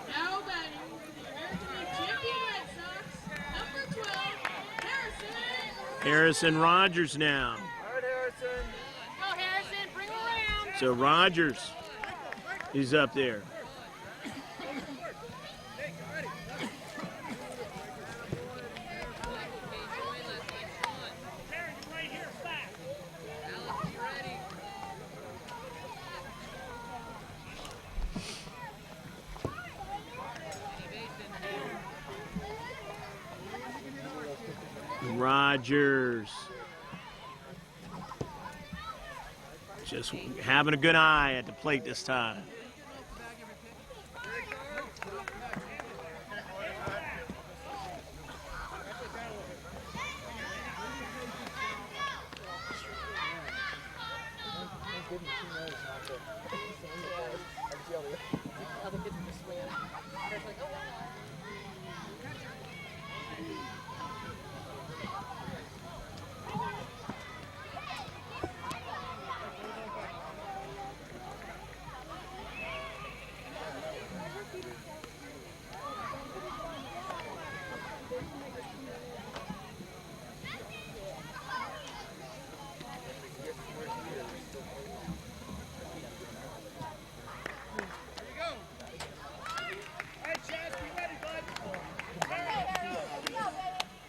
Now batting, American champion Red Sox, number 12, Harrison.
Harrison Rogers now.
All right, Harrison.
Go Harrison, bring him around.
So Rogers is up there. Rogers just having a good eye at the plate this time.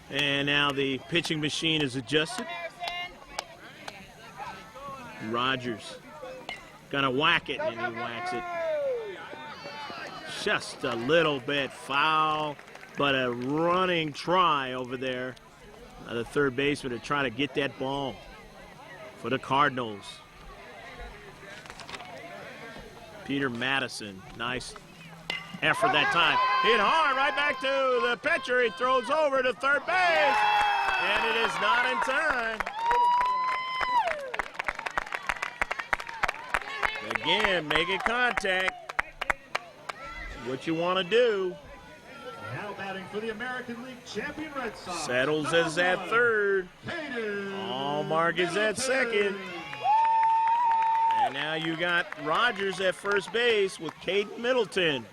And now the pitching machine is adjusted. Rogers gonna whack it, and he whacks it. Just a little bit foul, but a running try over there. The third baseman to try to get that ball for the Cardinals. Peter Madison, nice effort that time. Hit hard right back to the pitcher. He throws over to third base, and it is not in time. Again, making contact. What you want to do.
Now batting for the American League champion Red Sox.
Settles as at third.
Caden
Allmark is at second. And now you got Rogers at first base with Caden Middleton.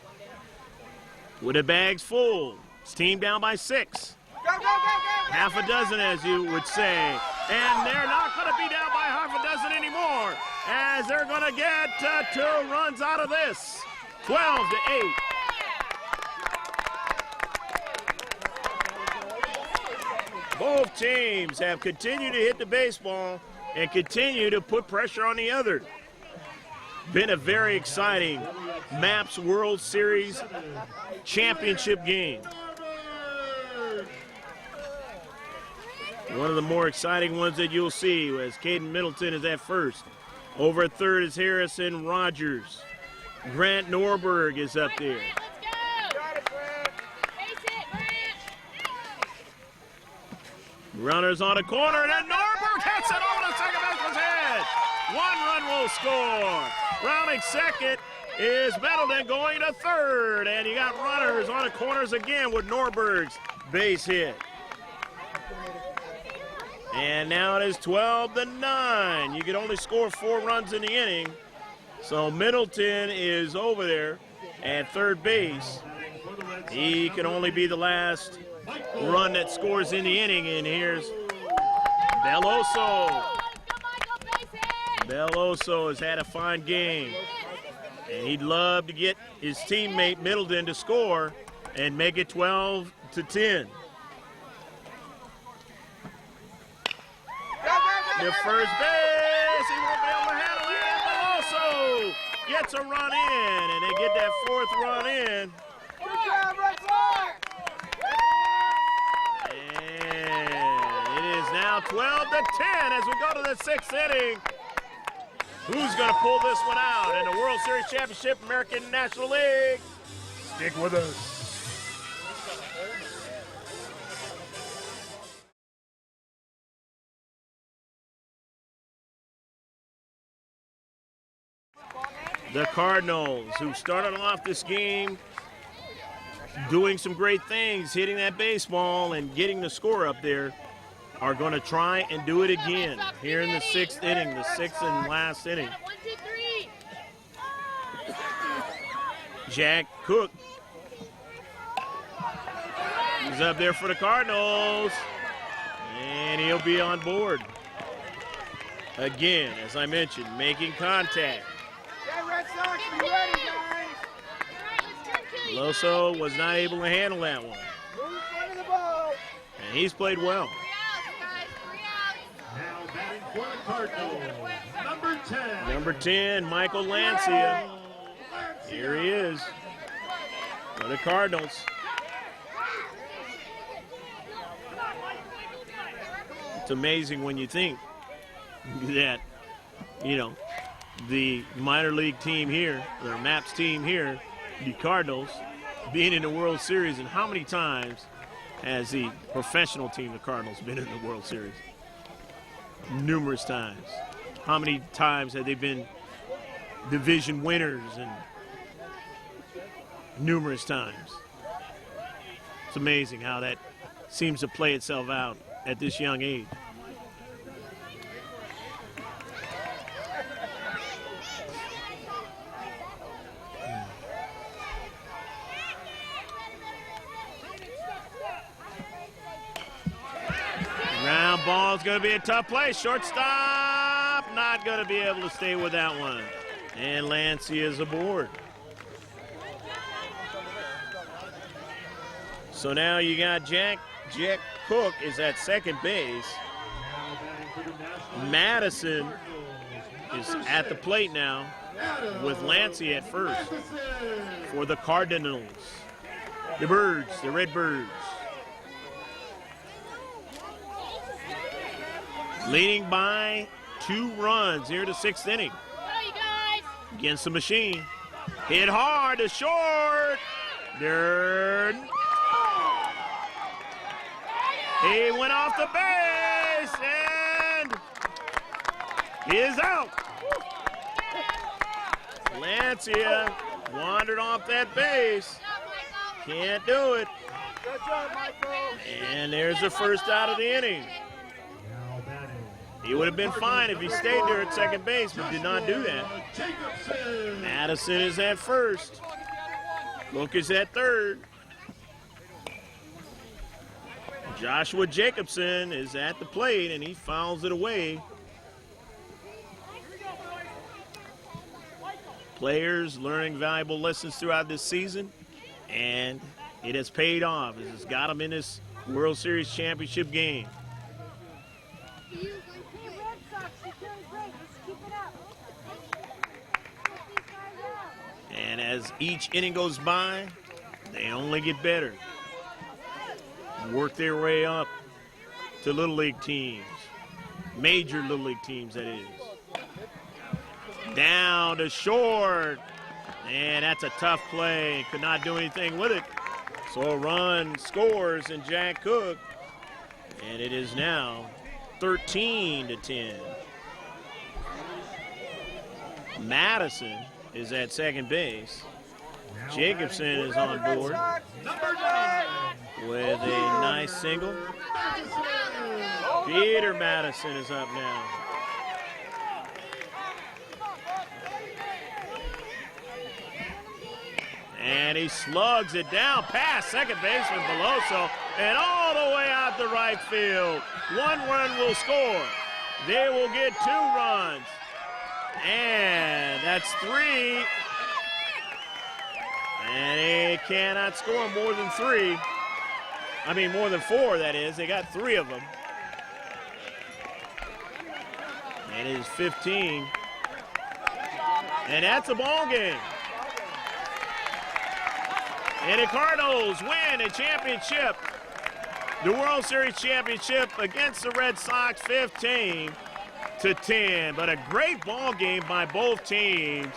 With the bags full. His team down by 6. Half a dozen, as you would say. And they're not going to be down by half a dozen anymore, as they're going to get 2 runs out of this. 12-8. Both teams have continued to hit the baseball and continue to put pressure on the other. Been a very exciting MAPS World Series championship game. One of the more exciting ones that you'll see as Caden Middleton is at first. Over at third is Harrison Rogers. Grant Norberg is up there. Runners on a corner, and then Norberg hits it over the second baseman's head. 1 run will score. Rounding second is Middleton going to third, and you got runners on the corners again with Norberg's base hit. And now it is 12-9. You can only score 4 runs in the inning. So Middleton is over there at third base. He can only be the last run that scores in the inning. And here's Belloso. Belloso has had a fine game. And he'd love to get his teammate Middleton to score and make it 12-10. The first base, he won't be able to handle it, but also gets a run in, and they get that 4th run in. And it is now 12-10 as we go to the 6th inning. Who's going to pull this one out in the World Series Championship, American National League? Stick with us. The Cardinals, who started off this game doing some great things, hitting that baseball and getting the score up there, are going to try and do it again here in the 6th inning, the 6th and last inning. Jack Cook is up there for the Cardinals, and he'll be on board. Again, as I mentioned, making contact. Loso was not able to handle that one. And he's played well.
Now batting for the Cardinals, number 10.
Number 10, Michael Lancia. Here he is for the Cardinals. It's amazing when you think that, you know, the minor league team here, their MAPS team here, the Cardinals, being in the World Series, and how many times has the professional team, the Cardinals, been in the World Series? Numerous times. How many times have they been division winners? And numerous times. It's amazing how that seems to play itself out at this young age. Ground ball's going to be a tough play. Shortstop not going to be able to stay with that one. And Lancia is aboard. So now you got Jack Cook is at second base. Madison is at the plate now with Lancey at first for the Cardinals. The Birds, the Redbirds. Leading by 2 runs here to 6th inning. Against the machine. Hit hard to short. Dirt. He went off the base and he is out. Lancia wandered off that base. Can't do it.
Good job, Michael.
And there's the first out of the inning. He would have been fine if he stayed there at second base, but did not do that. Madison is at first. Cook is at third. Joshua Jacobson is at the plate, and he fouls it away. Players learning valuable lessons throughout this season, and it has paid off as it's got them in this World Series championship game. And as each inning goes by, they only get better. Work their way up to Little League teams. Major Little League teams, that is. Down to short. And that's a tough play. Could not do anything with it. So a run scores in Jack Cook. And it is now 13-10. Madison is at second base. Jacobson is on board with a nice single. Peter Madison is up now. And he slugs it down past second baseman Beloso and all the way out to right field. 1 run will score. They will get 2 runs. And that's 3. And they cannot score more than 3. I mean, more than 4, that is. They got 3 of them. And it is 15. And that's a ball game. And the Cardinals win a championship, the World Series championship against the Red Sox, 15-10. But a great ball game by both teams.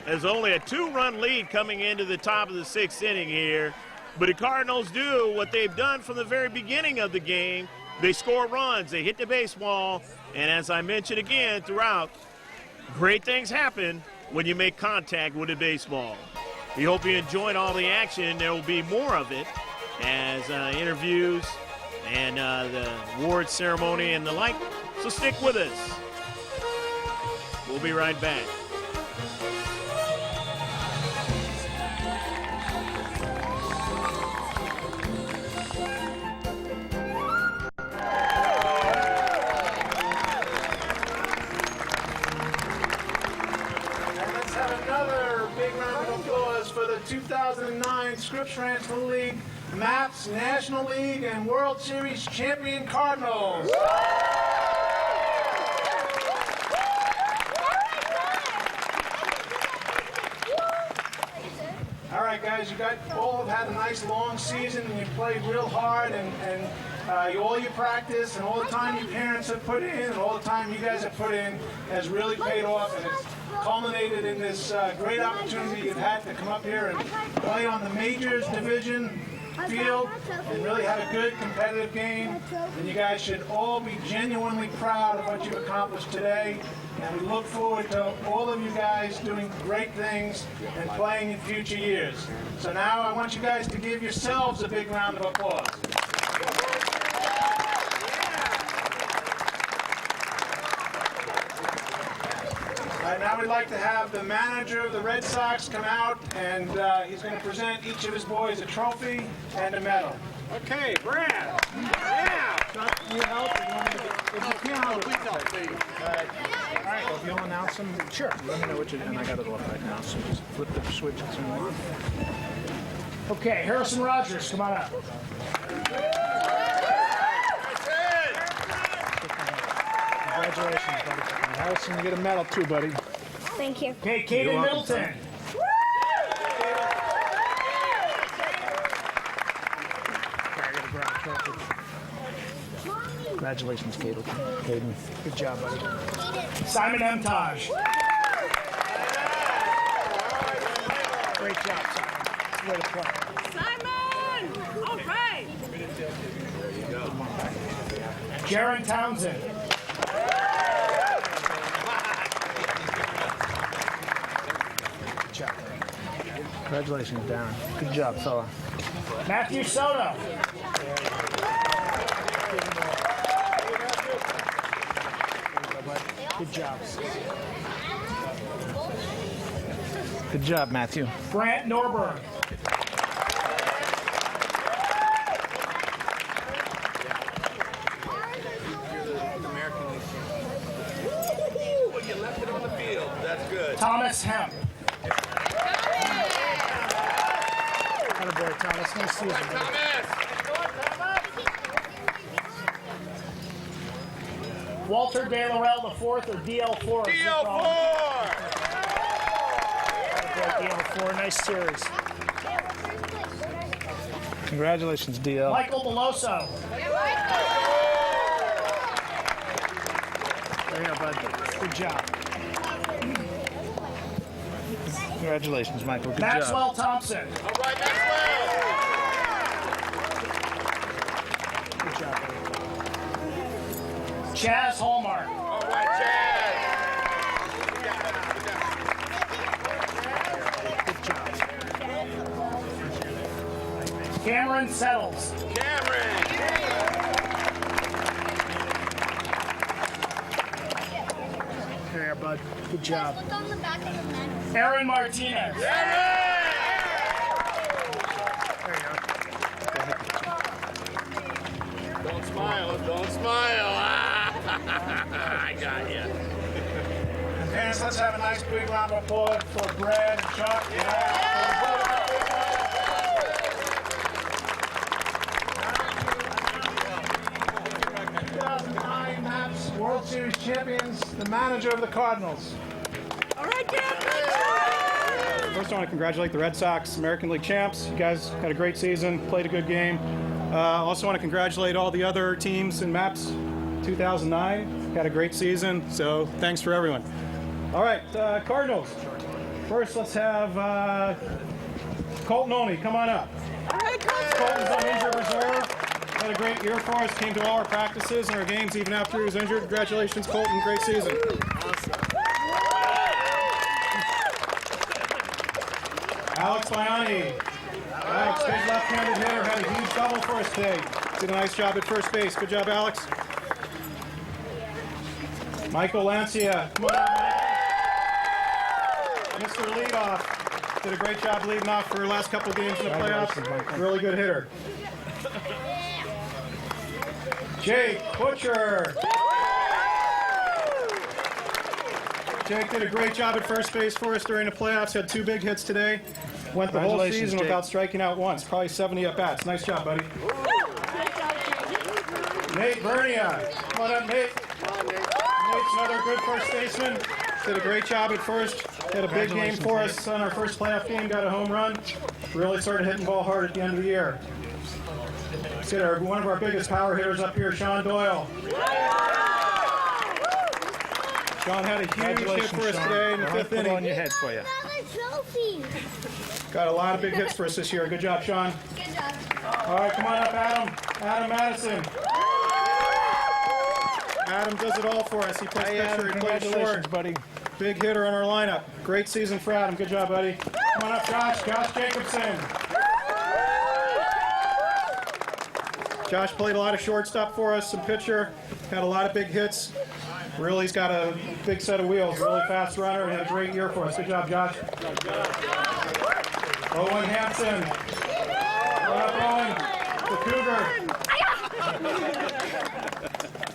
There's only a 2-run lead coming into the top of the 6th inning here. But the Cardinals do what they've done from the very beginning of the game. They score runs, they hit the baseball, and as I mentioned again throughout, great things happen when you make contact with a baseball. We hope you enjoyed all the action. There will be more of it as interviews and the award ceremony and the like. So stick with us. We'll be right back.
Let's have another big round of applause for the 2009 Scripps Ranch Little League MAPS National League and World Series champion Cardinals. All right, guys, you all have had a nice long season and you played real hard and all your practice and all the time your parents have put in and all the time you guys have put in has really paid off, and it's culminated in this great opportunity you've had to come up here and play on the Majors Division field and really have a good competitive game. And you guys should all be genuinely proud of what you've accomplished today. And we look forward to all of you guys doing great things and playing in future years. So now I want you guys to give yourselves a big round of applause. All right, now we'd like to have the manager of the Red Sox come out, and he's going to present each of his boys a trophy and a medal.
Okay, Brad. Yeah.
Can you help? If you can't help, please help, please. All right, if you'll announce them, sure. Let me know what you do, and I got it off. I can announce them. Just flip the switch and turn them on. Okay, Harrison Rogers, come on up. Congratulations, buddy. And Harrison, you get a medal too, buddy.
Thank you.
Okay, Caden Middleton. Congratulations, Caden. Good job, buddy. Simon M. Taj. Great job, Simon. Way to play.
Simon! All right!
Jaron Townsend. Good job. Congratulations, Darren. Good job, fella. Matthew Soto. Good job. Good job, Matthew. Grant Norberg.
You left it on the field. That's good.
Thomas Hemp. Attaboy, Thomas. Nice season, buddy.
Thomas!
Walter De Laurel IV, or DL4.
DL4!
DL4, nice series. Congratulations, DL. Michael Beloso. There you go, bud. Good job. Congratulations, Michael. Good
Maxwell
job.
Thompson.
All right, Maxwell!
Good job, buddy.
Chaz Hallmark.
All right, Chad!
Good job.
Cameron Settles.
Cameron!
There, bud. Good job.
Look on the back of the medal.
Aaron Martinez.
Don't smile, don't smile. I got you.
And parents, let's have a nice big round of applause for Brad and Chuck. 2009 Maps World Series champions, the manager of the Cardinals.
All right, Dan.
First, I want to congratulate the Red Sox, American League champs. You guys had a great season, played a good game. Also want to congratulate all the other teams in MAPS 2009. Had a great season, so thanks for everyone. All right, Cardinals. First, let's have Colton Olney. Come on up.
All right, Coach.
Colton's on injured reserve. Had a great year for us. Came to all our practices and our games even after he was injured. Congratulations, Colton. Great season. Alex Biani. Alex, big left-handed hitter, had a huge double for us today. Did a nice job at first base. Good job, Alex. Michael Lancia. Come on up, Mike. Mr. Leadoff. Did a great job leading off for the last couple of games in the playoffs. Really good hitter. Jake Butcher. Jake did a great job at first base for us during the playoffs. Had 2 big hits today. Went the whole season without striking out once. Probably 70 at-bats. Nice job, buddy. Nate Bernia. Come on up, Nate. Nate's another good first baseman. Did a great job at first. Had a big game for us on our first playoff game. Got a home run. Really started hitting ball hard at the end of the year. Let's get one of our biggest power hitters up here, Sean Doyle. Sean had a huge hit for us today in the 5th inning.
on your head for you.
Another trophy.
Got a lot of big hits for us this year. Good job, Sean.
Good job.
All right, come on up, Adam. Adam Madison. Adam does it all for us. He plays pitcher, he plays short.
Buddy.
Big hitter on our lineup. Great season for Adam. Good job, buddy. Come on up, Josh. Josh Jacobson. Josh played a lot of shortstop for us, some pitcher. Had a lot of big hits. Really, he's got a big set of wheels. Really fast runner. Had a great year for us. Good job, Josh. Owen Hanson. Come on up, Owen. The Cougar.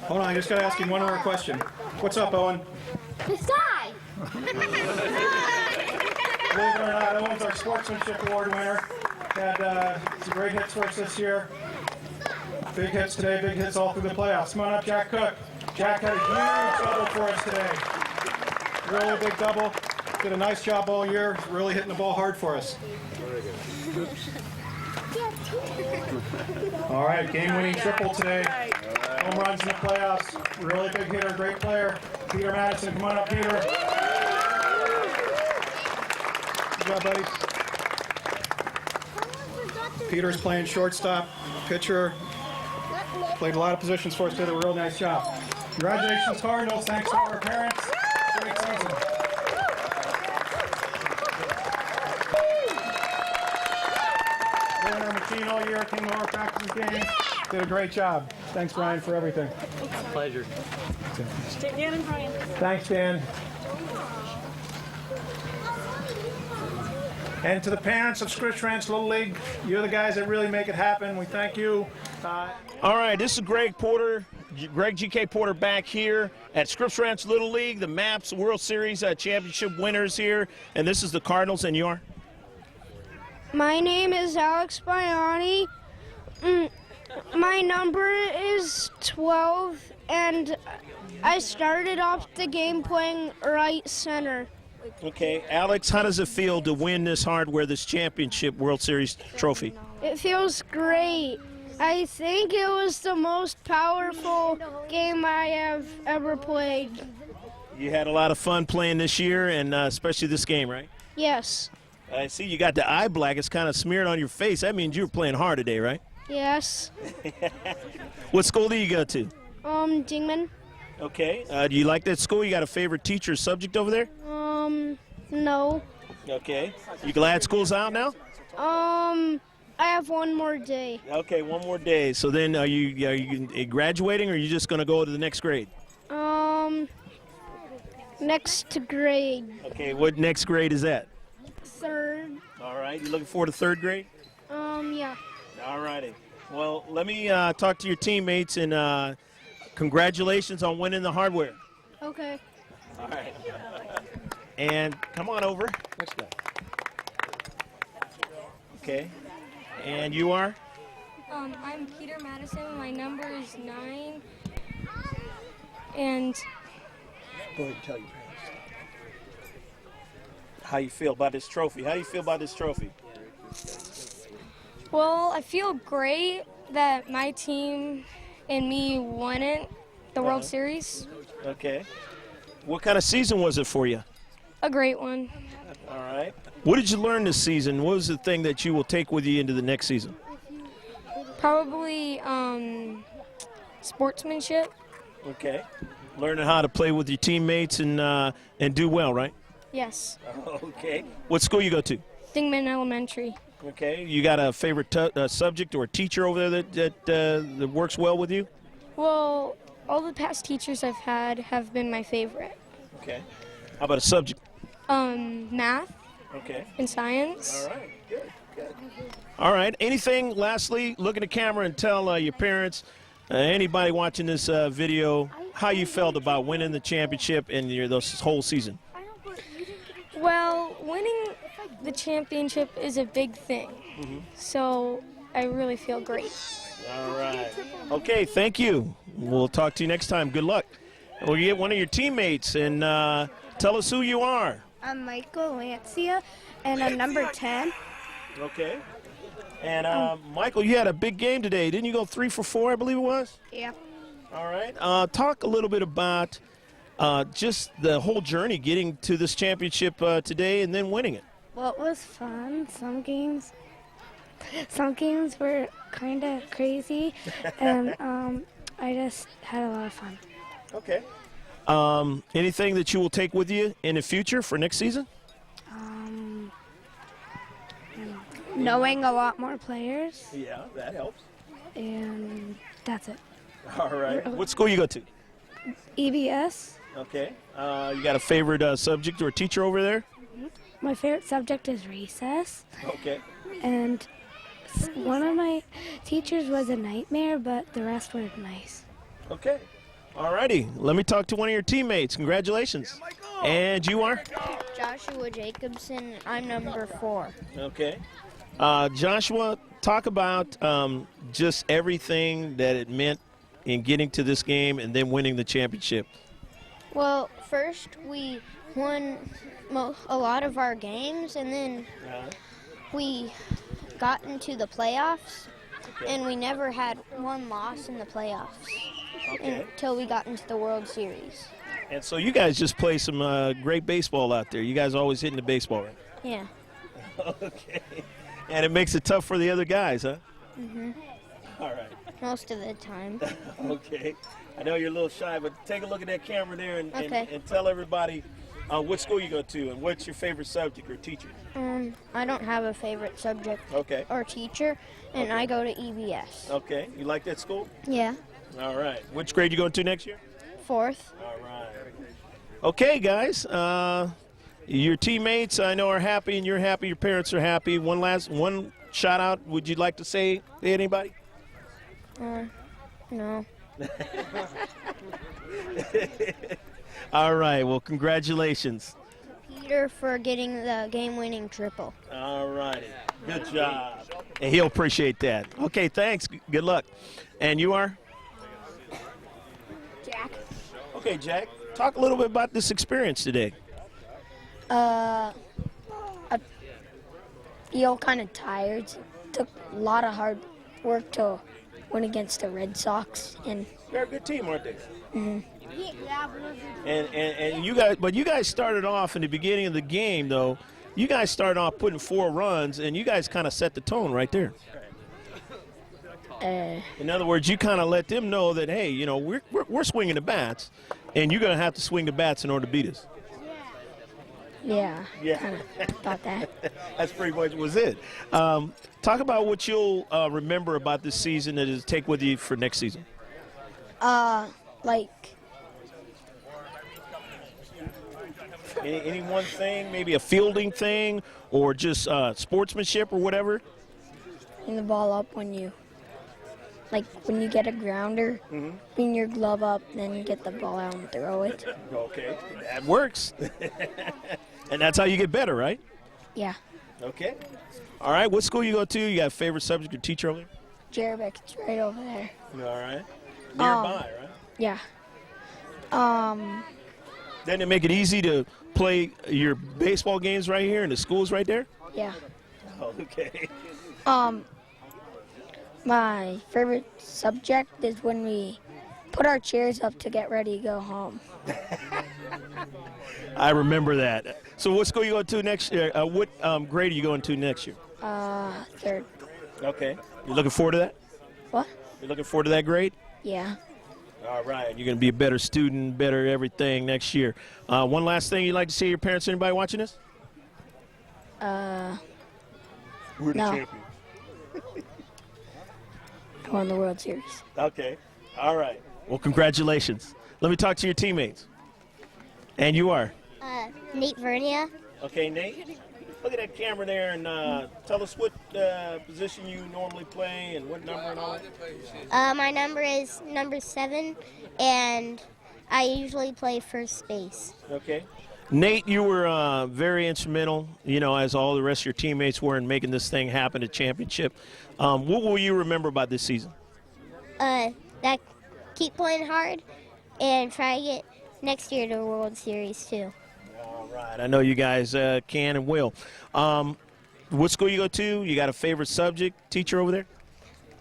Hold on, I just got to ask you one more question. What's up, Owen?
The sky.
Believe it or not, Owen's our Sportsmanship Award winner. had some great hits for us this year. Big hits today, big hits all through the playoffs. Come on up, Jack Cook. Jack had a huge double for us today. Really big double. Did a nice job all year. Really hitting the ball hard for us. All right, game-winning triple today. Home runs in the playoffs. Really big hitter, great player. Peter Madison, come on up, Peter. Good job, buddy. Peter's playing shortstop, pitcher. Played a lot of positions for us, did a real nice job. Congratulations, Cardinals. Thanks to our parents. Great season. Been in our machine all year, came to our practice games. Did a great job. Thanks, Brian, for everything.
Pleasure.
Dan and Brian.
Thanks, Dan. And to the parents of Scripps Ranch Little League, you're the guys that really make it happen. We thank you.
All right, this is Greg Porter, Greg G.K. Porter back here at Scripps Ranch Little League, the MAPS World Series championship winners here. And this is the Cardinals, and you are?
My name is Alex Biani. My number is 12, and I started off the game playing right center.
Okay, Alex, how does it feel to win this hardware, this championship World Series trophy?
It feels great. I think it was the most powerful game I have ever played.
You had a lot of fun playing this year, and especially this game, right?
Yes.
I see you got the eye black. It's kind of smeared on your face. That means you were playing hard today, right?
Yes.
What school do you go to?
Dingman.
Okay. Do you like that school? You got a favorite teacher or subject over there?
No.
Okay. You glad school's out now?
I have one more day.
Okay, one more day. So then are you graduating, or are you just going to go to the next grade?
Next grade.
Okay, what next grade is that?
Third.
All right. You looking forward to third grade?
Yeah.
All righty. Well, let me talk to your teammates, and congratulations on winning the hardware.
Okay.
All right. And come on over.
Next guy.
Okay. And you are?
I'm Peter Madison. My number is 9. And
Go ahead and tell your parents. How you feel about this trophy? How do you feel about this trophy?
well, I feel great that my team and me won it, the World Series.
Okay. What kind of season was it for you?
A great one.
All right. What did you learn this season? What was the thing that you will take with you into the next season?
Probably sportsmanship.
Okay. Learning how to play with your teammates and do well, right?
Yes.
Okay. What school you go to?
Dingman Elementary.
Okay. You got a favorite subject or teacher over there that works well with you?
Well, all the past teachers I've had have been my favorite.
Okay. How about a subject?
Math
Okay.
and science.
All right. Good. Good. All right. Anything, lastly, look in the camera and tell your parents, anybody watching this video, how you felt about winning the championship and this whole season.
Well, winning the championship is a big thing. So I really feel great.
All right. Okay, thank you. We'll talk to you next time. Good luck. We'll get one of your teammates and tell us who you are.
I'm Michael Lancia, and I'm number 10.
Okay. And Michael, you had a big game today. Didn't you go 3 for 4, I believe it was?
Yeah.
All right. Talk a little bit about just the whole journey getting to this championship today and then winning it.
Well, it was fun. Some games were kind of crazy, and I just had a lot of fun.
Okay. Anything that you will take with you in the future for next season?
Knowing a lot more players,
Yeah, that helps.
and that's it.
All right. What school you go to?
EBS.
Okay. You got a favorite subject or teacher over there?
My favorite subject is recess,
Okay.
and one of my teachers was a nightmare, but the rest were nice.
Okay. All righty. Let me talk to one of your teammates. Congratulations. And you are?
Joshua Jacobson. I'm number 4.
Okay. Joshua, talk about just everything that it meant in getting to this game and then winning the championship.
Well, first we won a lot of our games, and then we got into the playoffs, and we never had one loss in the playoffs until we got into the World Series.
And so you guys just play some great baseball out there. You guys always hitting the baseball, right?
Yeah.
Okay. And it makes it tough for the other guys, huh?
Mhm.
All right.
Most of the time.
Okay. I know you're a little shy, but take a look at that camera there and tell everybody what school you go to and what's your favorite subject or teacher.
I don't have a favorite subject or teacher, and I go to EBS.
Okay. You like that school?
Yeah.
All right. Which grade you going to next year?
4th.
All right. Okay, guys. Your teammates, I know, are happy, and you're happy. Your parents are happy. One shout out. Would you like to say to anybody?
No.
All right. Well, congratulations.
Peter for getting the game-winning triple.
All righty. Good job. And he'll appreciate that. Okay, thanks. Good luck. And you are?
Jack.
Okay, Jack. Talk a little bit about this experience today.
I feel kind of tired. It took a lot of hard work to win against the Red Sox, and
they're a good team, aren't they?
Mm-hmm.
And you guys started off in the beginning of the game, though. You guys started off putting 4 runs, and you guys kind of set the tone right there. In other words, you kind of let them know that, hey, you know, we're swinging the bats, and you're going to have to swing the bats in order to beat us.
Yeah. Kind of thought that.
That's pretty much was it. Talk about what you'll remember about this season that is take with you for next season.
Like
any one thing, maybe a fielding thing, or just sportsmanship or whatever.
Bring the ball up when you get a grounder, bring your glove up, then you get the ball out and throw it.
Okay, that works. And that's how you get better, right?
Yeah.
Okay. All right, what school you go to? You got a favorite subject or teacher over there?
Jerbeck, it's right over there.
All right. Nearby, right?
Yeah.
Doesn't it make it easy to play your baseball games right here and the school's right there?
Yeah.
Okay.
My favorite subject is when we put our chairs up to get ready to go home.
I remember that. So what school you going to next year? What grade are you going to next year?
3rd.
Okay. You looking forward to that?
What?
You looking forward to that grade?
Yeah.
All right. You're going to be a better student, better everything next year. One last thing you'd like to say to your parents, anybody watching this?
We're
the champions.
Won the World Series.
Okay. All right. Well, congratulations. Let me talk to your teammates. And you are?
Nate Vernia.
Okay, Nate. Look at that camera there and tell us what position you normally play and what number and all that.
My number is number 7, and I usually play first base.
Okay. Nate, you were very instrumental, you know, as all the rest of your teammates were in making this thing happen, a championship. What will you remember about this season?
That keep playing hard and try to get next year to the World Series too.
All right. I know you guys can and will. What school you go to? You got a favorite subject, teacher over there?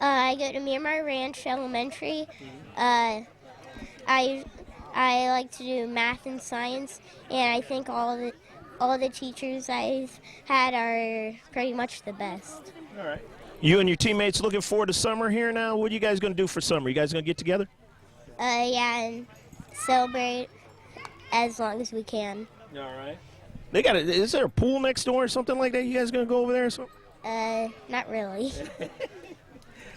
I go to Miramar Ranch Elementary. I like to do math and science, and I think all the teachers I've had are pretty much the best.
All right. You and your teammates looking forward to summer here now? What are you guys going to do for summer? You guys going to get together?
Yeah, and celebrate as long as we can.
All right. Is there a pool next door or something like that? You guys going to go over there or something?
Not really.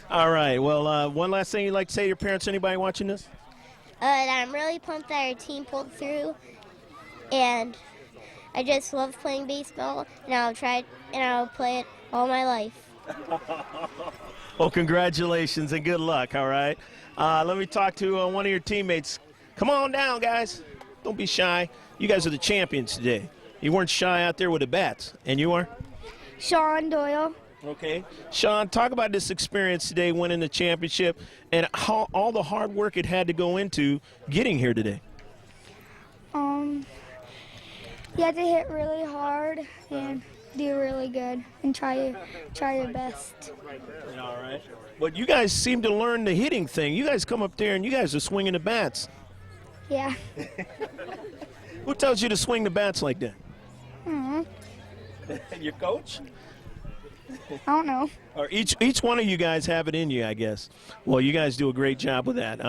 All right. Well, one last thing you'd like to say to your parents, anybody watching this?
That I'm really pumped that our team pulled through, and I just love playing baseball, and I'll play it all my life.
Well, congratulations and good luck, all right? Let me talk to one of your teammates. Come on down, guys. Don't be shy. You guys are the champions today. You weren't shy out there with the bats. And you are?
Sean Doyle.
Okay. Sean, talk about this experience today, winning the championship, and how all the hard work it had to go into getting here today.
You have to hit really hard and do really good and try your best.
All right. But you guys seem to learn the hitting thing. You guys come up there and you guys are swinging the bats.
Yeah.
Who tells you to swing the bats like that?
Mm-hmm.
Your coach?
I don't know.
Or each one of you guys have it in you, I guess. Well, you guys do a great job with that.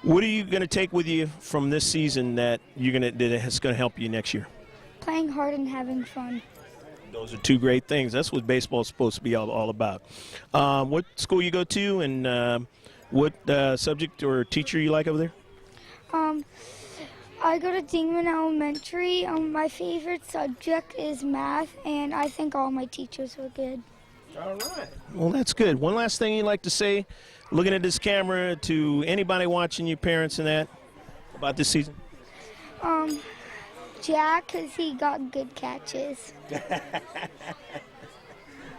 What are you going to take with you from this season that that's going to help you next year?
Playing hard and having fun.
Those are two great things. That's what baseball's supposed to be all about. What school you go to, and what subject or teacher you like over there?
I go to Dingman Elementary. My favorite subject is math, and I think all my teachers were good.
All right. Well, that's good. One last thing you'd like to say, looking at this camera, to anybody watching, your parents and that, about this season?
Jack, because he got good catches.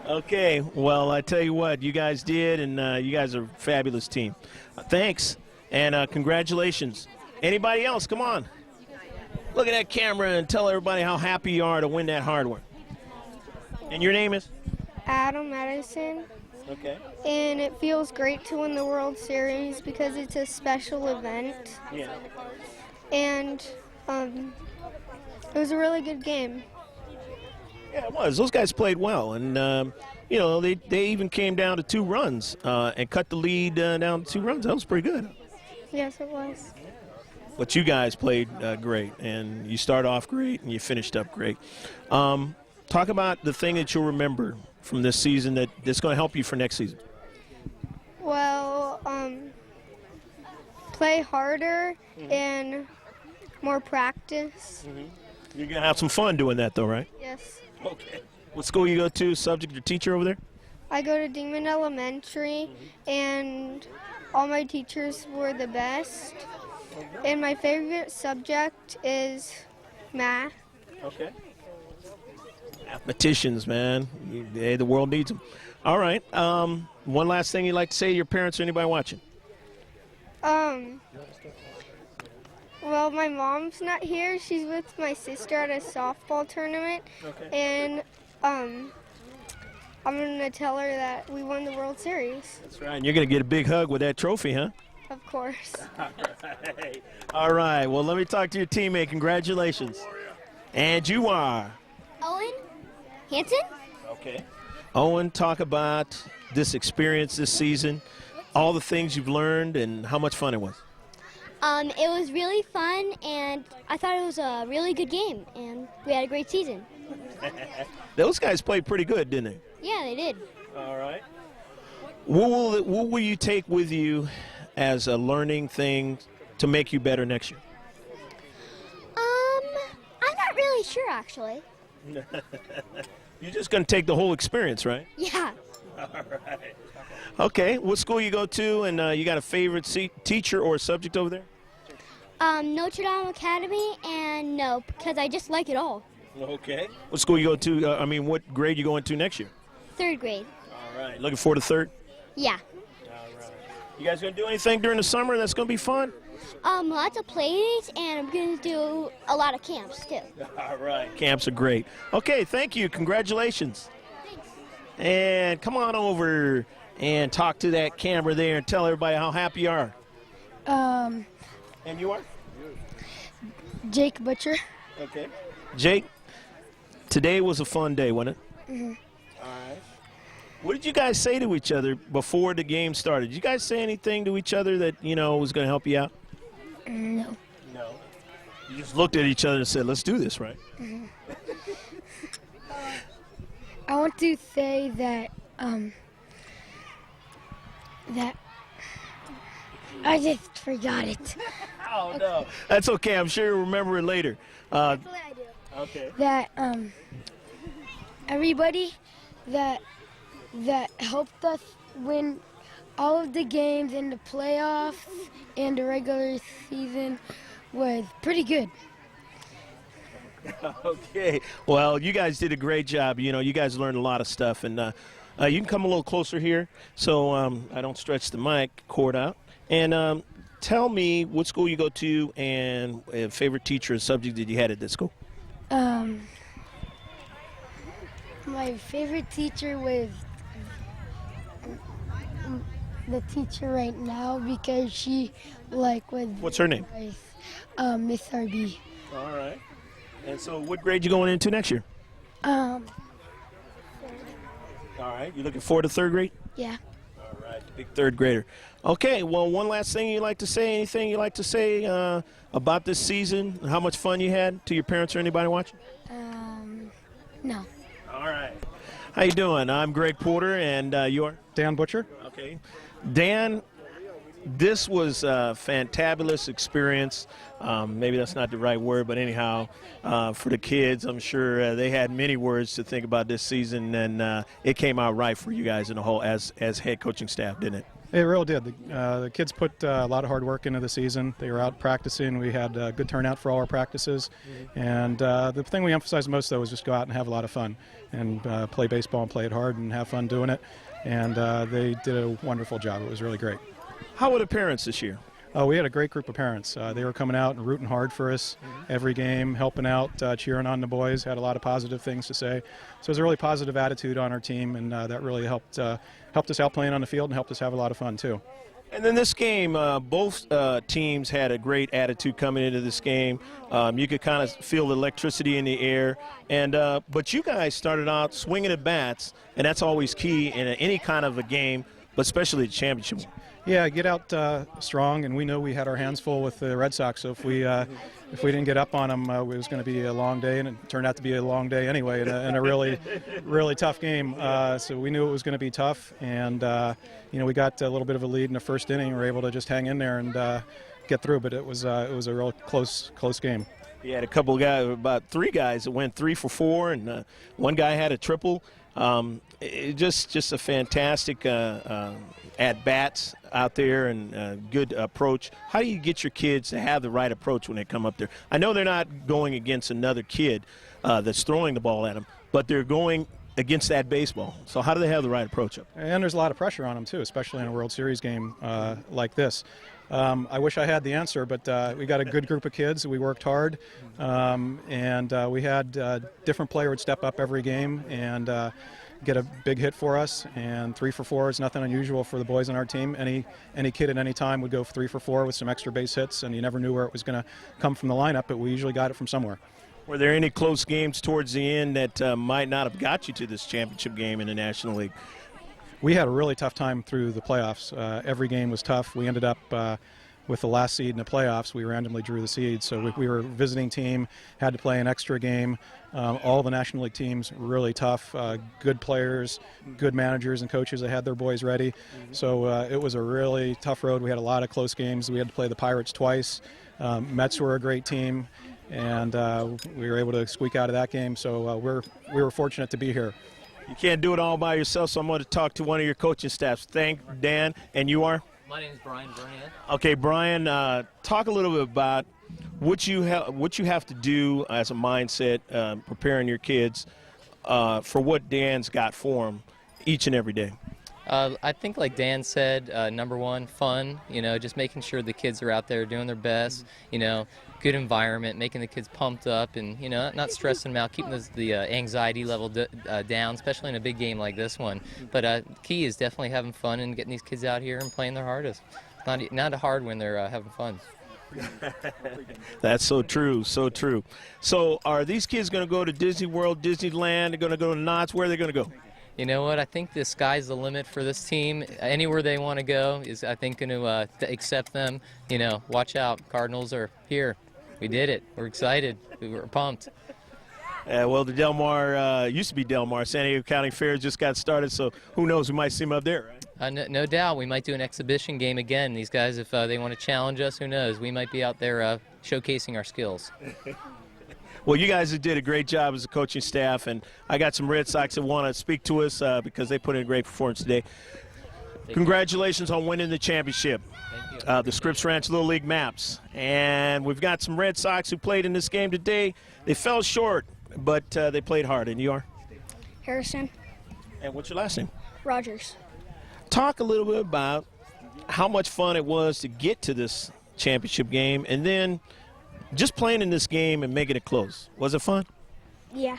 Okay. Well, I tell you what, you guys did, and you guys are a fabulous team. Thanks, and congratulations. Anybody else? Come on. Look at that camera and tell everybody how happy you are to win that hardware. And your name is?
Adam Edison.
Okay.
And it feels great to win the World Series because it's a special event.
Yeah.
And it was a really good game.
Yeah, it was. Those guys played well, and you know, they even came down to 2 runs and cut the lead down to 2 runs. That was pretty good.
Yes, it was.
But you guys played great, and you started off great, and you finished up great. Talk about the thing that you'll remember from this season that's going to help you for next season.
Well, play harder and more practice.
You're going to have some fun doing that, though, right?
Yes.
Okay. What school you go to, subject or teacher over there?
I go to Dingman Elementary, and all my teachers were the best. And my favorite subject is math.
Okay. Mathematicians, man. The world needs them. All right. One last thing you'd like to say to your parents or anybody watching?
Well, my mom's not here. She's with my sister at a softball tournament.
Okay.
And I'm going to tell her that we won the World Series.
That's right. And you're going to get a big hug with that trophy, huh?
Of course.
All right. Well, let me talk to your teammate. Congratulations. And you are?
Owen Hanson?
Okay. Owen, talk about this experience this season, all the things you've learned, and how much fun it was.
It was really fun, and I thought it was a really good game, and we had a great season.
Those guys played pretty good, didn't they?
Yeah, they did.
All right. What will you take with you as a learning thing to make you better next year?
I'm not really sure, actually.
You're just going to take the whole experience, right?
Yeah.
All right. Okay. What school you go to, and you got a favorite teacher or subject over there?
Notre Dame Academy, and no, because I just like it all.
Okay. What school you go to? What grade you going to next year?
3rd grade.
All right. Looking forward to 3rd?
Yeah.
All right. You guys going to do anything during the summer that's going to be fun?
Lots of play dates, and I'm going to do a lot of camps, too.
All right. Camps are great. Okay, thank you. Congratulations.
Thanks.
And come on over and talk to that camera there and tell everybody how happy you are.
And
you are?
Jake Butcher.
Okay. Jake, today was a fun day, wasn't it?
Mm-hmm.
All right. What did you guys say to each other before the game started? Did you guys say anything to each other that, was going to help you out?
No.
No. You just looked at each other and said, let's do this, right?
Mm-hmm. I want to say that that I just forgot it.
Oh, no. That's okay. I'm sure you'll remember it later.
Actually, I do.
Okay.
That everybody that helped us win all of the games in the playoffs and the regular season was pretty good.
Okay. Well, you guys did a great job. You know, you guys learned a lot of stuff. And you can come a little closer here so I don't stretch the mic cord out. And tell me what school you go to and a favorite teacher or subject that you had at this school.
My favorite teacher was the teacher right now because she was.
What's her name?
Miss RB.
All right. And so what grade you going into next year? All right. You looking forward to third grade?
Yeah.
All right. Big third grader. Okay. Well, one last thing you'd like to say, anything you'd like to say about this season, how much fun you had to your parents or anybody watching?
No.
All right. How you doing? I'm Greg Porter, and you are?
Dan Butcher.
Okay. Dan, this was a fantabulous experience. Maybe that's not the right word, but anyhow, for the kids, I'm sure they had many words to think about this season, and it came out right for you guys in the whole as head coaching staff, didn't it?
It really did. The kids put a lot of hard work into the season. They were out practicing. We had a good turnout for all our practices. And the thing we emphasized most, though, was just go out and have a lot of fun and play baseball and play it hard and have fun doing it. And they did a wonderful job. It was really great.
How were the parents this year?
We had a great group of parents. They were coming out and rooting hard for us every game, helping out, cheering on the boys, had a lot of positive things to say. So it was a really positive attitude on our team, and that really helped us out playing on the field and helped us have a lot of fun, too.
And then this game, both teams had a great attitude coming into this game. You could kind of feel the electricity in the air. And but you guys started out swinging at bats, and that's always key in any kind of a game, but especially the championship.
Yeah, get out strong, and we know we had our hands full with the Red Sox. So if we didn't get up on them, it was going to be a long day, and it turned out to be a long day anyway, in a really, really tough game. So we knew it was going to be tough, and we got a little bit of a lead in the first inning. We were able to just hang in there and get through, but it was a real close game.
You had a couple of guys, about three guys that went 3 for 4, and one guy had a triple. Just a fantastic at-bats out there and good approach. How do you get your kids to have the right approach when they come up there? I know they're not going against another kid that's throwing the ball at them, but they're going against that baseball. So how do they have the right approach up?
And there's a lot of pressure on them, too, especially in a World Series game like this. I wish I had the answer, but we got a good group of kids. We worked hard, and we had different players would step up every game and get a big hit for us. And 3 for 4 is nothing unusual for the boys on our team. Any kid at any time would go 3 for 4 with some extra base hits, and you never knew where it was going to come from the lineup, but we usually got it from somewhere.
Were there any close games towards the end that might not have got you to this championship game in the National League?
We had a really tough time through the playoffs. Every game was tough. We ended up with the last seed in the playoffs. We randomly drew the seed, so we were a visiting team, had to play an extra game. All the National League teams really tough, good players, good managers and coaches that had their boys ready. So it was a really tough road. We had a lot of close games. We had to play the Pirates twice. Mets were a great team, and we were able to squeak out of that game. So we were fortunate to be here.
You can't do it all by yourself, so I'm going to talk to one of your coaching staffs. Thank Dan, and you are?
My name is Brian Burnett.
Okay, Brian, talk a little bit about what you have to do as a mindset, preparing your kids for what Dan's got for them each and every day.
I think, like Dan said, number one, fun. Just making sure the kids are out there doing their best. Good environment, making the kids pumped up, and not stressing them out, keeping the anxiety level down, especially in a big game like this one. But key is definitely having fun and getting these kids out here and playing their hardest. Not hard when they're having fun.
That's so true, so true. So are these kids going to go to Disney World, Disneyland? They're going to go to Knott's? Where are they going to go?
You know what? I think the sky's the limit for this team. Anywhere they want to go is, I think, going to accept them. Watch out. Cardinals are here. We did it. We're excited. We were pumped.
Well, the Del Mar used to be Del Mar. San Diego County Fair just got started, so who knows? We might see them up there, right?
No doubt. We might do an exhibition game again. These guys, if they want to challenge us, who knows? We might be out there showcasing our skills.
Well, you guys did a great job as a coaching staff, and I got some Red Sox that want to speak to us because they put in a great performance today. Congratulations on winning the championship.
Thank you.
the Scripps Ranch Little League Maps. And we've got some Red Sox who played in this game today. They fell short, but they played hard. And you are?
Harrison.
And what's your last name?
Rogers.
Talk a little bit about how much fun it was to get to this championship game and then just playing in this game and making it close. Was it fun?
Yeah.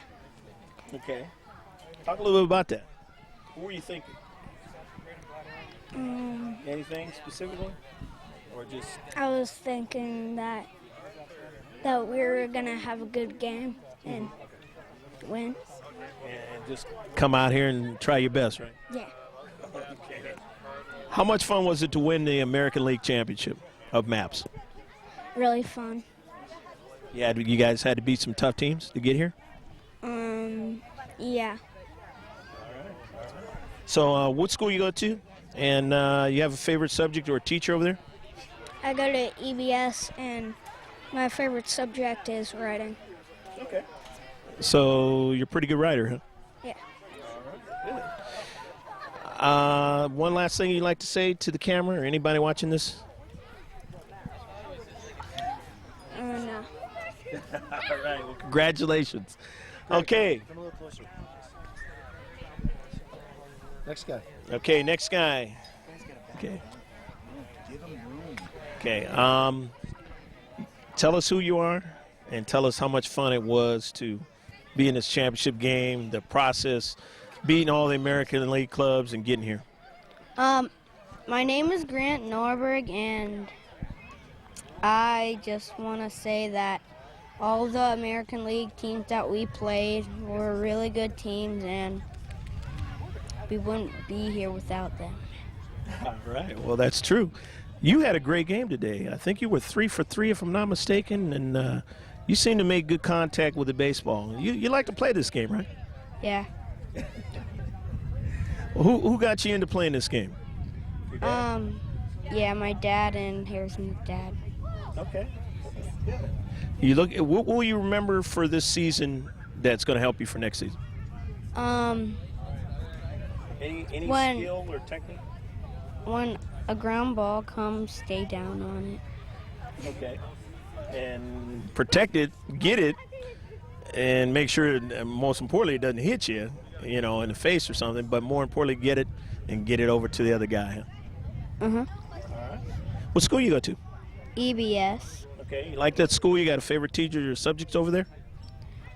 Okay. Talk a little bit about that. What were you thinking? Anything specifically? Or just
I was thinking that we were gonna have a good game and win.
and just come out here and try your best, right?
Yeah.
Okay. How much fun was it to win the American League Championship of Maps?
Really fun.
Yeah, you guys had to beat some tough teams to get here?
Yeah.
So what school you go to? And you have a favorite subject or a teacher over there?
I go to EBS, and my favorite subject is writing.
Okay. So you're a pretty good writer, huh?
Yeah.
One last thing you'd like to say to the camera or anybody watching this?
No.
All right. Well, congratulations. Okay.
Come a little closer. Next guy.
Okay, next guy. Okay. Okay. Tell us who you are and tell us how much fun it was to be in this championship game, the process, beating all the American League clubs and getting here.
My name is Grant Norberg, and I just want to say that all the American League teams that we played were really good teams, and we wouldn't be here without them.
All right. Well, that's true. You had a great game today. I think you were 3 for 3, if I'm not mistaken, and you seem to make good contact with the baseball. You like to play this game, right?
Yeah.
Well, who got you into playing this game?
Yeah, my dad and Harrison's dad.
Okay. You look. What will you remember for this season that's going to help you for next season? Any
when-
skill or technique?
When a ground ball comes, stay down on it.
Okay. And protect it, get it, and make sure, most importantly, it doesn't hit you, in the face or something, but more importantly, get it and get it over to the other guy.
Uh-huh.
All right. What school you go to?
EBS.
Okay. You like that school? You got a favorite teacher or subjects over there?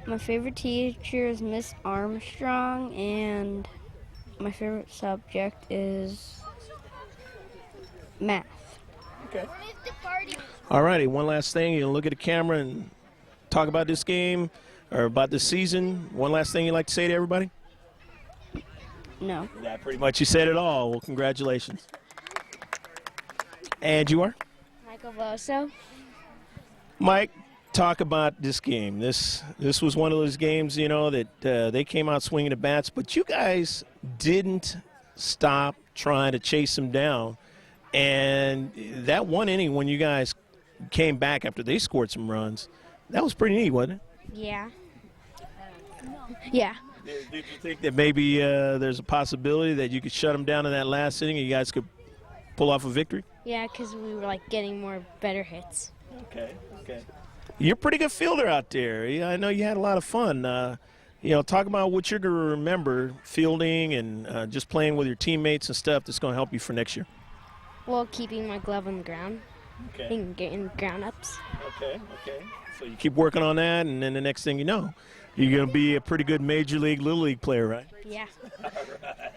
My favorite teacher is Miss Armstrong, and my favorite subject is math.
Okay. All righty, one last thing. You look at the camera and talk about this game or about this season. One last thing you'd like to say to everybody?
No.
Yeah, pretty much you said it all. Well, congratulations. And you are?
Michael Voso.
Mike, talk about this game. This was one of those games, that they came out swinging the bats, but you guys didn't stop trying to chase them down. And that one inning when you guys came back after they scored some runs, that was pretty neat, wasn't it?
Yeah. Yeah.
Did you think that maybe there's a possibility that you could shut them down in that last inning and you guys could pull off a victory?
Yeah, because we were getting more better hits.
Okay. You're a pretty good fielder out there. I know you had a lot of fun. Talk about what you're going to remember fielding and just playing with your teammates and stuff that's going to help you for next year.
Well, keeping my glove on the ground.
Okay.
And getting ground ups.
Okay. So you keep working on that, and then the next thing you know, you're going to be a pretty good Major League, Little League player, right?
Yeah.
All right.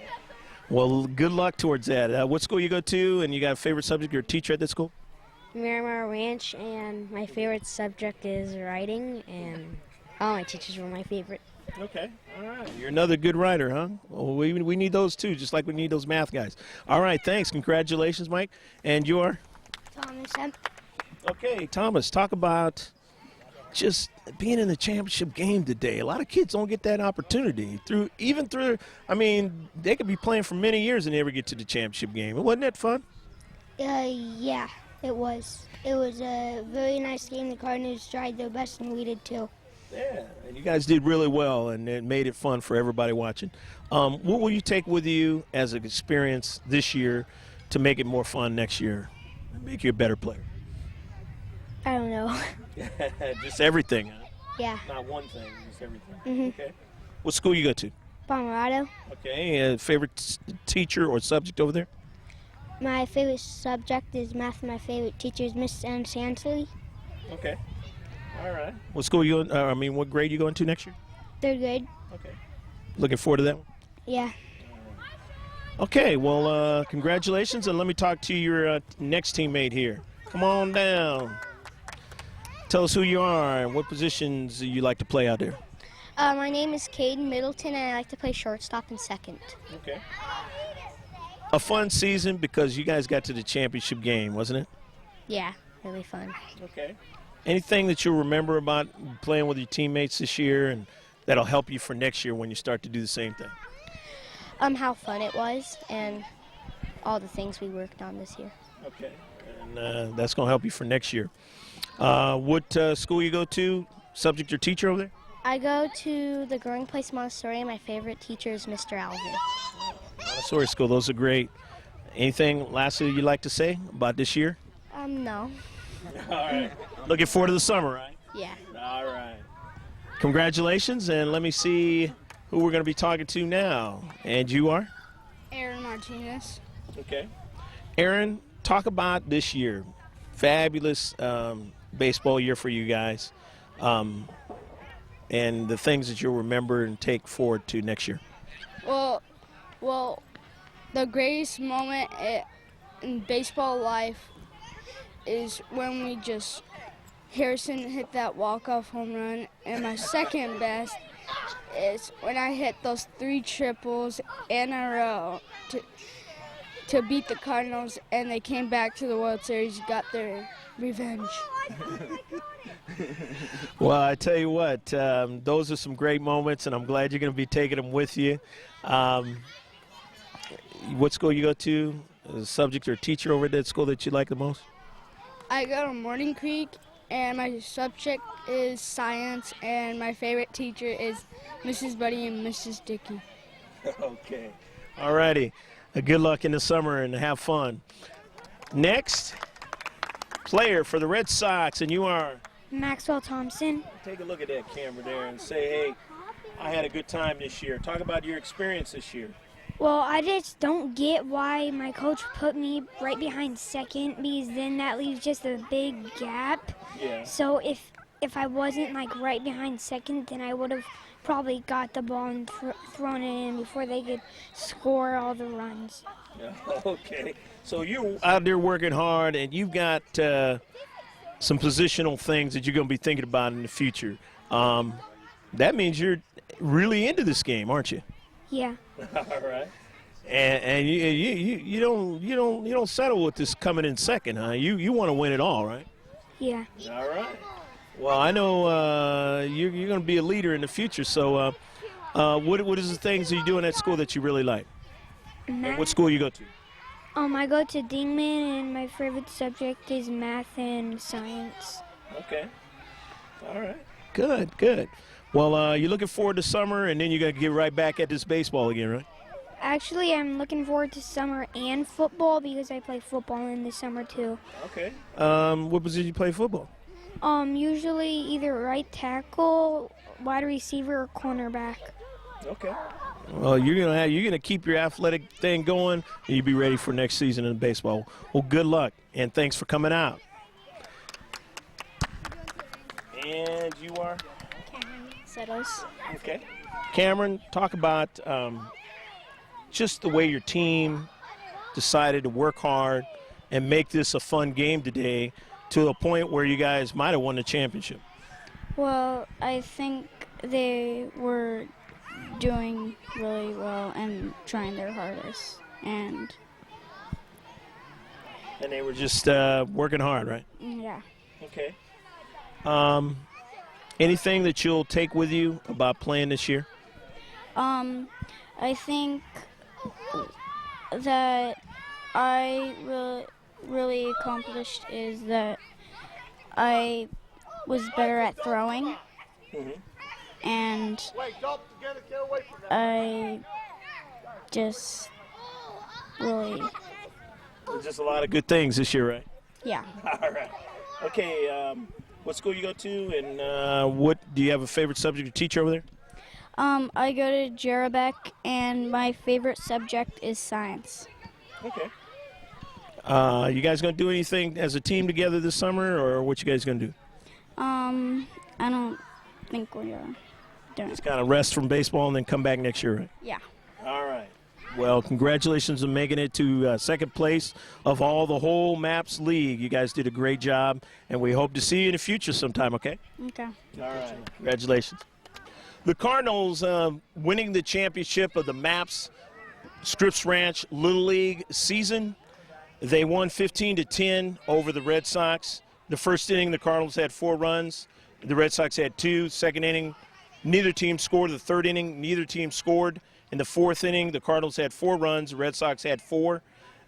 Well, good luck towards that. What school you go to, and you got a favorite subject or teacher at that school?
Miramar Ranch, and my favorite subject is writing, and all my teachers were my favorite.
Okay. All right. You're another good writer, huh? Well, we need those too, just like we need those math guys. All right. Thanks. Congratulations, Mike. And you are?
Thomas.
Okay, Thomas, talk about just being in the championship game today. A lot of kids don't get that opportunity. They could be playing for many years and never get to the championship game. Wasn't that fun?
Yeah, it was. It was a very nice game. The Cardinals tried their best, and we did too.
Yeah, and you guys did really well, and it made it fun for everybody watching. What will you take with you as an experience this year to make it more fun next year
make you a better player?
I don't know.
Just everything, huh?
Yeah.
Not one thing, just everything.
Mhm.
Okay. What school you go to?
Pomerado.
Okay. Favorite teacher or subject over there?
My favorite subject is math. My favorite teacher is Miss Ann Sansley.
Okay. All right. What school you? What grade you going to next year?
3rd grade.
Okay. Looking forward to that one.
Yeah.
Okay. Well, congratulations, and let me talk to your next teammate here. Come on down. Tell us who you are and what positions you like to play out there.
My name is Caden Middleton, and I like to play shortstop and second.
Okay. A fun season because you guys got to the championship game, wasn't it?
Yeah, really fun.
Okay. Anything that you'll remember about playing with your teammates this year and that'll help you for next year when you start to do the same thing?
How fun it was and all the things we worked on this year.
Okay. And that's going to help you for next year. What school you go to? Subject or teacher over there?
I go to the Growing Place Montessori, and my favorite teacher is Mr. Alvin.
Montessori school, those are great. Anything lastly you'd like to say about this year?
No.
All right. Looking forward to the summer, right?
Yeah.
All right. Congratulations, and let me see who we're going to be talking to now. And you are?
Aaron Martinez.
Okay. Aaron, talk about this year. Fabulous baseball year for you guys. And the things that you'll remember and take forward to next year.
Well, the greatest moment in baseball life is when Harrison hit that walk-off home run, and my second best is when I hit those 3 triples in a row to beat the Cardinals, and they came back to the World Series, got their revenge.
Well, I tell you what, those are some great moments, and I'm glad you're going to be taking them with you. What school you go to? A subject or teacher over at that school that you like the most?
I go to Morning Creek, and my subject is science, and my favorite teacher is Mrs. Buddy and Mrs. Dickey.
Okay. All righty. Good luck in the summer and have fun. Next, player for the Red Sox, and you are?
Maxwell Thompson.
Take a look at that camera there and say, hey, I had a good time this year. Talk about your experience this year.
Well, I just don't get why my coach put me right behind second, because then that leaves just a big gap.
Yeah.
So if I wasn't right behind second, then I would have probably got the ball and thrown it in before they could score all the runs.
Okay. So you're out there working hard, and you've got some positional things that you're going to be thinking about in the future. That means you're really into this game, aren't you?
Yeah.
All right. And you don't settle with this coming in second, huh? You want to win it all, right?
Yeah.
All right. Well, I know you're going to be a leader in the future. So, what is the things that you do in that school that you really like?
Math.
What school you go to?
I go to Dingman, and my favorite subject is math and science.
Okay. All right. Good. Well, you're looking forward to summer, and then you're going to get right back at this baseball again, right?
Actually, I'm looking forward to summer and football because I play football in the summer too.
Okay. What position you play football?
Usually either right tackle, wide receiver, or cornerback.
Okay. Well, you're gonna keep your athletic thing going, and you'll be ready for next season in baseball. Well, good luck, and thanks for coming out. And you are?
Cameron Settles.
Okay. Cameron, talk about just the way your team decided to work hard and make this a fun game today to a point where you guys might have won the championship.
Well, I think they were doing really well and trying their hardest. And
they were just working hard, right?
Yeah.
Okay. Anything that you'll take with you about playing this year?
I think that I really accomplished is that I was better at throwing.
Mm-hmm.
And I just really...
There's just a lot of good things this year, right?
Yeah.
All right. Okay, what school you go to, and what do you have a favorite subject or teacher over there?
I go to Jerebeck, and my favorite subject is science.
Okay. You guys going to do anything as a team together this summer, or what you guys going to do?
I don't think we're doing
Just kind of rest from baseball and then come back next year, right?
Yeah.
All right. Well, congratulations on making it to second place of the whole MAPS League. You guys did a great job, and we hope to see you in the future sometime, okay?
Okay.
All right. Congratulations. The Cardinals winning the championship of the MAPS Scripps Ranch Little League season. They won 15-10 over the Red Sox. The first inning, the Cardinals had 4 runs. The Red Sox had 2. Second inning, neither team scored. The third inning, neither team scored. In the fourth inning, the Cardinals had 4 runs. The Red Sox had 4.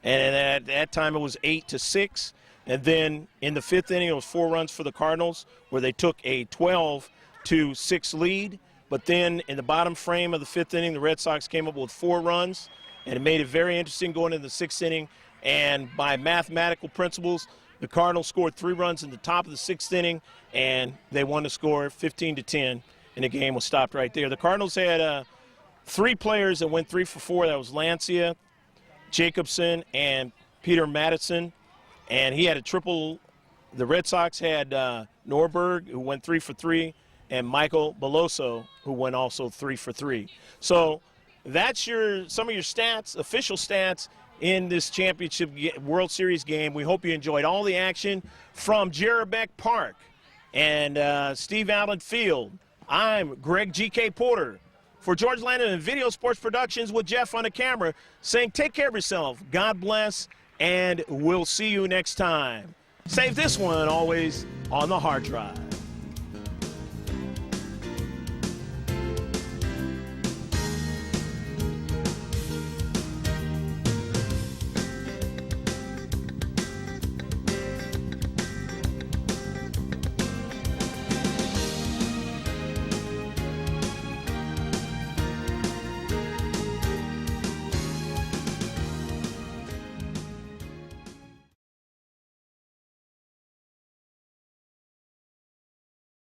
And at that time, it was 8-6. And then in the fifth inning, it was 4 runs for the Cardinals, where they took a 12-6 lead. But then in the bottom frame of the fifth inning, the Red Sox came up with 4 runs, and it made it very interesting going into the sixth inning. And by mathematical principles, the Cardinals scored 3 runs in the top of the sixth inning, and they won the score 15-10, and the game was stopped right there. The Cardinals had 3 players that went 3 for 4. That was Lancia, Jacobson, and Peter Madison, and he had a triple. The Red Sox had Norberg, who went 3 for 3, and Michael Beloso, who went also 3 for 3. So that's some of your stats, official stats, in this championship World Series game. We hope you enjoyed all the action from Jerebeck Park and Steve Allen Field. I'm Greg G.K. Porter for George Landon and Video Sports Productions with Jeff on the camera, saying take care of yourself, God bless, and we'll see you next time. Save this one always on the hard drive.